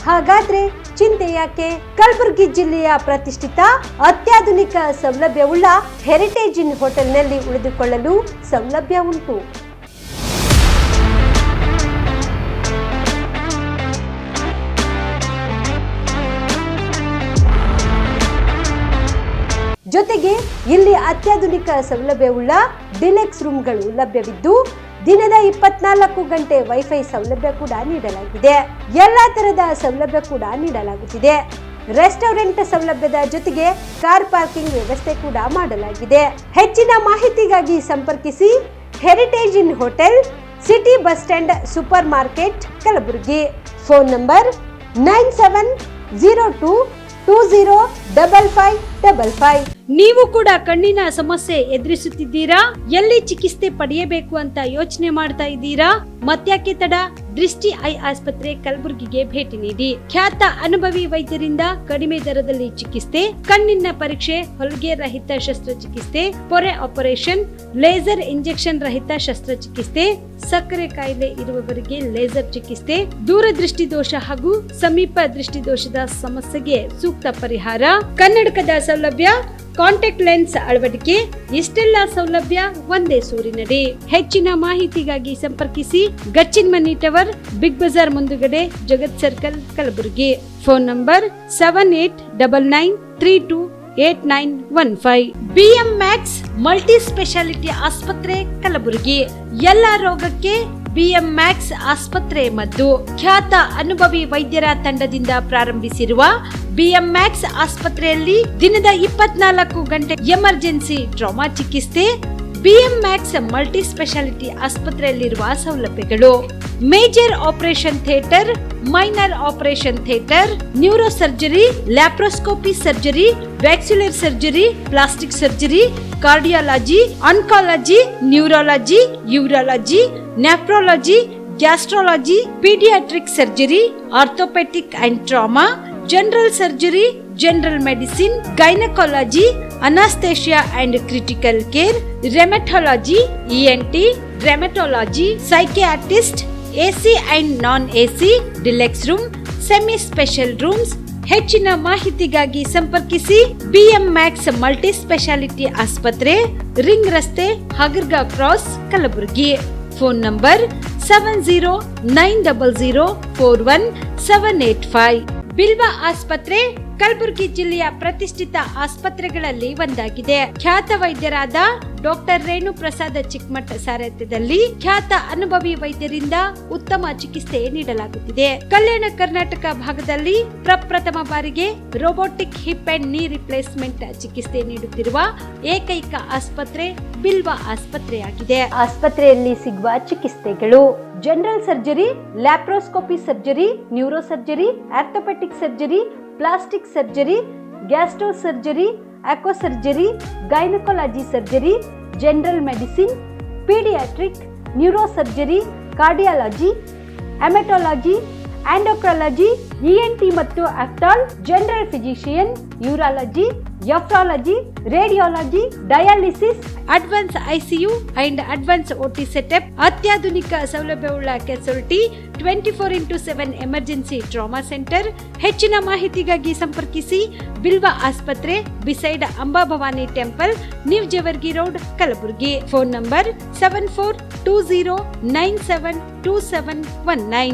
ಹಾಗಾದ್ರೆ ಚಿಂತೆ ಯಾಕೆ? ಕಲಬುರಗಿ ಜಿಲ್ಲೆಯ ಪ್ರತಿಷ್ಠಿತ ಅತ್ಯಾಧುನಿಕ ಸೌಲಭ್ಯವುಳ್ಳ ಹೆರಿಟೇಜ್ ಇನ್ ಹೋಟೆಲ್ನಲ್ಲಿ ಉಳಿದುಕೊಳ್ಳಲು ಸೌಲಭ್ಯ ಉಂಟು. ಜೊತೆಗೆ ಇಲ್ಲಿ ಅತ್ಯಾಧುನಿಕ ಸೌಲಭ್ಯವುಳ್ಳ ಡಿಲೆಕ್ಸ್ ರೂಮ್ಗಳು ಲಭ್ಯವಿದ್ದು ದಿನದ 24 ಗಂಟೆ ವೈಫೈ ಸೌಲಭ್ಯ ಕೂಡ ನೀಡಲಾಗಿದೆ. ಎಲ್ಲಾ ತರದ ಸೌಲಭ್ಯ ಕೂಡ ನೀಡಲಾಗುತ್ತಿದೆ. ರೆಸ್ಟೋರೆಂಟ್ ಸೌಲಭ್ಯದ ಜೊತೆಗೆ ಕಾರ್ ಪಾರ್ಕಿಂಗ್ ವ್ಯವಸ್ಥೆ ಕೂಡ ಮಾಡಲಾಗಿದೆ. ಹೆಚ್ಚಿನ ಮಾಹಿತಿಗಾಗಿ ಸಂಪರ್ಕಿಸಿ heritage inn hotel, city bus stand, super market, Kalaburagi. Phone number 9702205555. ನೀವು ಕೂಡ ಕಣ್ಣಿನ ಸಮಸ್ಯೆ ಎದುರಿಸುತ್ತಿದ್ದೀರಾ? ಎಲ್ಲಿ ಚಿಕಿತ್ಸೆ ಪಡೆಯಬೇಕು ಅಂತ ಯೋಚನೆ ಮಾಡ್ತಾ ಇದ್ದೀರಾ? ಮತ್ಯಾಕೆ ತಡ? ದೃಷ್ಟಿ ಐ ಆಸ್ಪತ್ರೆ ಕಲಬುರಗಿಗೆ ಭೇಟಿ ನೀಡಿ. ಖ್ಯಾತ ಅನುಭವಿ ವೈದ್ಯರಿಂದ ಕಡಿಮೆ ದರದಲ್ಲಿ ಚಿಕಿತ್ಸೆ, ಕಣ್ಣಿನ ಪರೀಕ್ಷೆ, ಹೊಲಿಗೆ ರಹಿತ ಶಸ್ತ್ರಚಿಕಿತ್ಸೆ, ಪೊರೆ ಆಪರೇಷನ್, ಲೇಸರ್ ಇಂಜೆಕ್ಷನ್ ರಹಿತ ಶಸ್ತ್ರಚಿಕಿತ್ಸೆ, ಸಕ್ಕರೆ ಕಾಯಿಲೆ ಇರುವವರಿಗೆ ಲೇಸರ್ ಚಿಕಿತ್ಸೆ, ದೂರದೃಷ್ಟಿ ದೋಷ ಹಾಗೂ ಸಮೀಪ ದೃಷ್ಟಿ ದೋಷದ ಸಮಸ್ಯೆಗೆ ಸೂಕ್ತ ಪರಿಹಾರ, ಕನ್ನಡಕದ ಸೌಲಭ್ಯ, ಕಾಂಟ್ಯಾಕ್ಟ್ ಲೆನ್ಸ್ ಅಳವಡಿಕೆ, ಇಷ್ಟೆಲ್ಲ ಸೌಲಭ್ಯ ಒಂದೇ ಸೂರಿನಡಿ. ಹೆಚ್ಚಿನ ಮಾಹಿತಿಗಾಗಿ ಸಂಪರ್ಕಿಸಿ Gachchin Mani tower, big bazaar ಮುಂದುಗಡೆ, Jagat circle, Kalaburagi. Phone number 7899328915. BM Max multi speciality ಆಸ್ಪತ್ರೆ, ಕಲಬುರಗಿ. ಎಲ್ಲ ರೋಗಕ್ಕೆ BM Max ಆಸ್ಪತ್ರೆ ಮದ್ದು. ಖ್ಯಾತ ಅನುಭವಿ ವೈದ್ಯರ ತಂಡದಿಂದ ಪ್ರಾರಂಭಿಸಿರುವ BM Max ಆಸ್ಪತ್ರೆಯಲ್ಲಿ ದಿನದ 24 ಗಂಟೆ ಎಮರ್ಜೆನ್ಸಿ ಟ್ರಾಮಾ ಚಿಕಿತ್ಸೆ. BM Max ಮಲ್ಟಿ ಸ್ಪೆಷಾಲಿಟಿ ಆಸ್ಪತ್ರೆಯಲ್ಲಿರುವ ಸೌಲಭ್ಯಗಳು: major operation theatre, minor operation theatre, neuro surgery, laparoscopy surgery, ವ್ಯಾಕ್ಸ್ಯುಲರ್ surgery, plastic surgery, cardiology, oncology, neurology, urology, nephrology, gastrology, paediatric surgery, orthopaedic and trauma, general surgery, general medicine, gynaecology, anaesthesia and critical care, rheumatology, ENT, rheumatology, psychiatrist, AC and non AC, deluxe room, semi special rooms. ಹೆಚ್ಚಿನ ಮಾಹಿತಿಗಾಗಿ ಸಂಪರ್ಕಿಸಿ BM Max multi speciality ಆಸ್ಪತ್ರೆ, ring ರಸ್ತೆ, ಹಗರ್ಗಾ cross, Kalaburagi. Phone number 7090041785. Bilwa ಆಸ್ಪತ್ರೆ, ಕಲಬುರಗಿ ಜಿಲ್ಲೆಯ ಪ್ರತಿಷ್ಠಿತ ಆಸ್ಪತ್ರೆಗಳಲ್ಲಿ ಒಂದಾಗಿದೆ. ಖ್ಯಾತ ವೈದ್ಯರಾದ ಡಾಕ್ಟರ್ ರೇಣು ಪ್ರಸಾದ್ ಚಿಕ್ಕಮಠ ಸಾರಥ್ಯದಲ್ಲಿ ಖ್ಯಾತ ಅನುಭವಿ ವೈದ್ಯರಿಂದ ಉತ್ತಮ ಚಿಕಿತ್ಸೆ ನೀಡಲಾಗುತ್ತಿದೆ. ಕಲ್ಯಾಣ ಕರ್ನಾಟಕ ಭಾಗದಲ್ಲಿ ಪ್ರಪ್ರಥಮ ಬಾರಿಗೆ robotic hip and knee replacement ಚಿಕಿತ್ಸೆ ನೀಡುತ್ತಿರುವ ಏಕೈಕ ಆಸ್ಪತ್ರೆ ಬಿಲ್ವಾ ಆಸ್ಪತ್ರೆಯಾಗಿದೆ. ಆಸ್ಪತ್ರೆಯಲ್ಲಿ ಸಿಗುವ ಚಿಕಿತ್ಸೆಗಳು: general surgery, laparoscopy surgery, neuro surgery, orthopaedic surgery, plastic surgery, gastro surgery, aqua surgery, gynaecology surgery, general medicine, paediatric, neuro surgery, cardiology, haematology, endocrinology, ENT ಮತ್ತು ophthal, general physician, urology, nephrology, radiology, dialysis, advance ICU and advance OT setup, ಅತ್ಯಾಧುನಿಕ ಸೌಲಭ್ಯವುಳ್ಳ casualty, 24x7 emergency trauma centre. ಹೆಚ್ಚಿನ ಮಾಹಿತಿಗಾಗಿ ಸಂಪರ್ಕಿಸಿ ಬಿಲ್ವಾ ಆಸ್ಪತ್ರೆ, beside Amba Bhavani temple, new Jevargi road, Kalaburagi. Phone number 7420972719.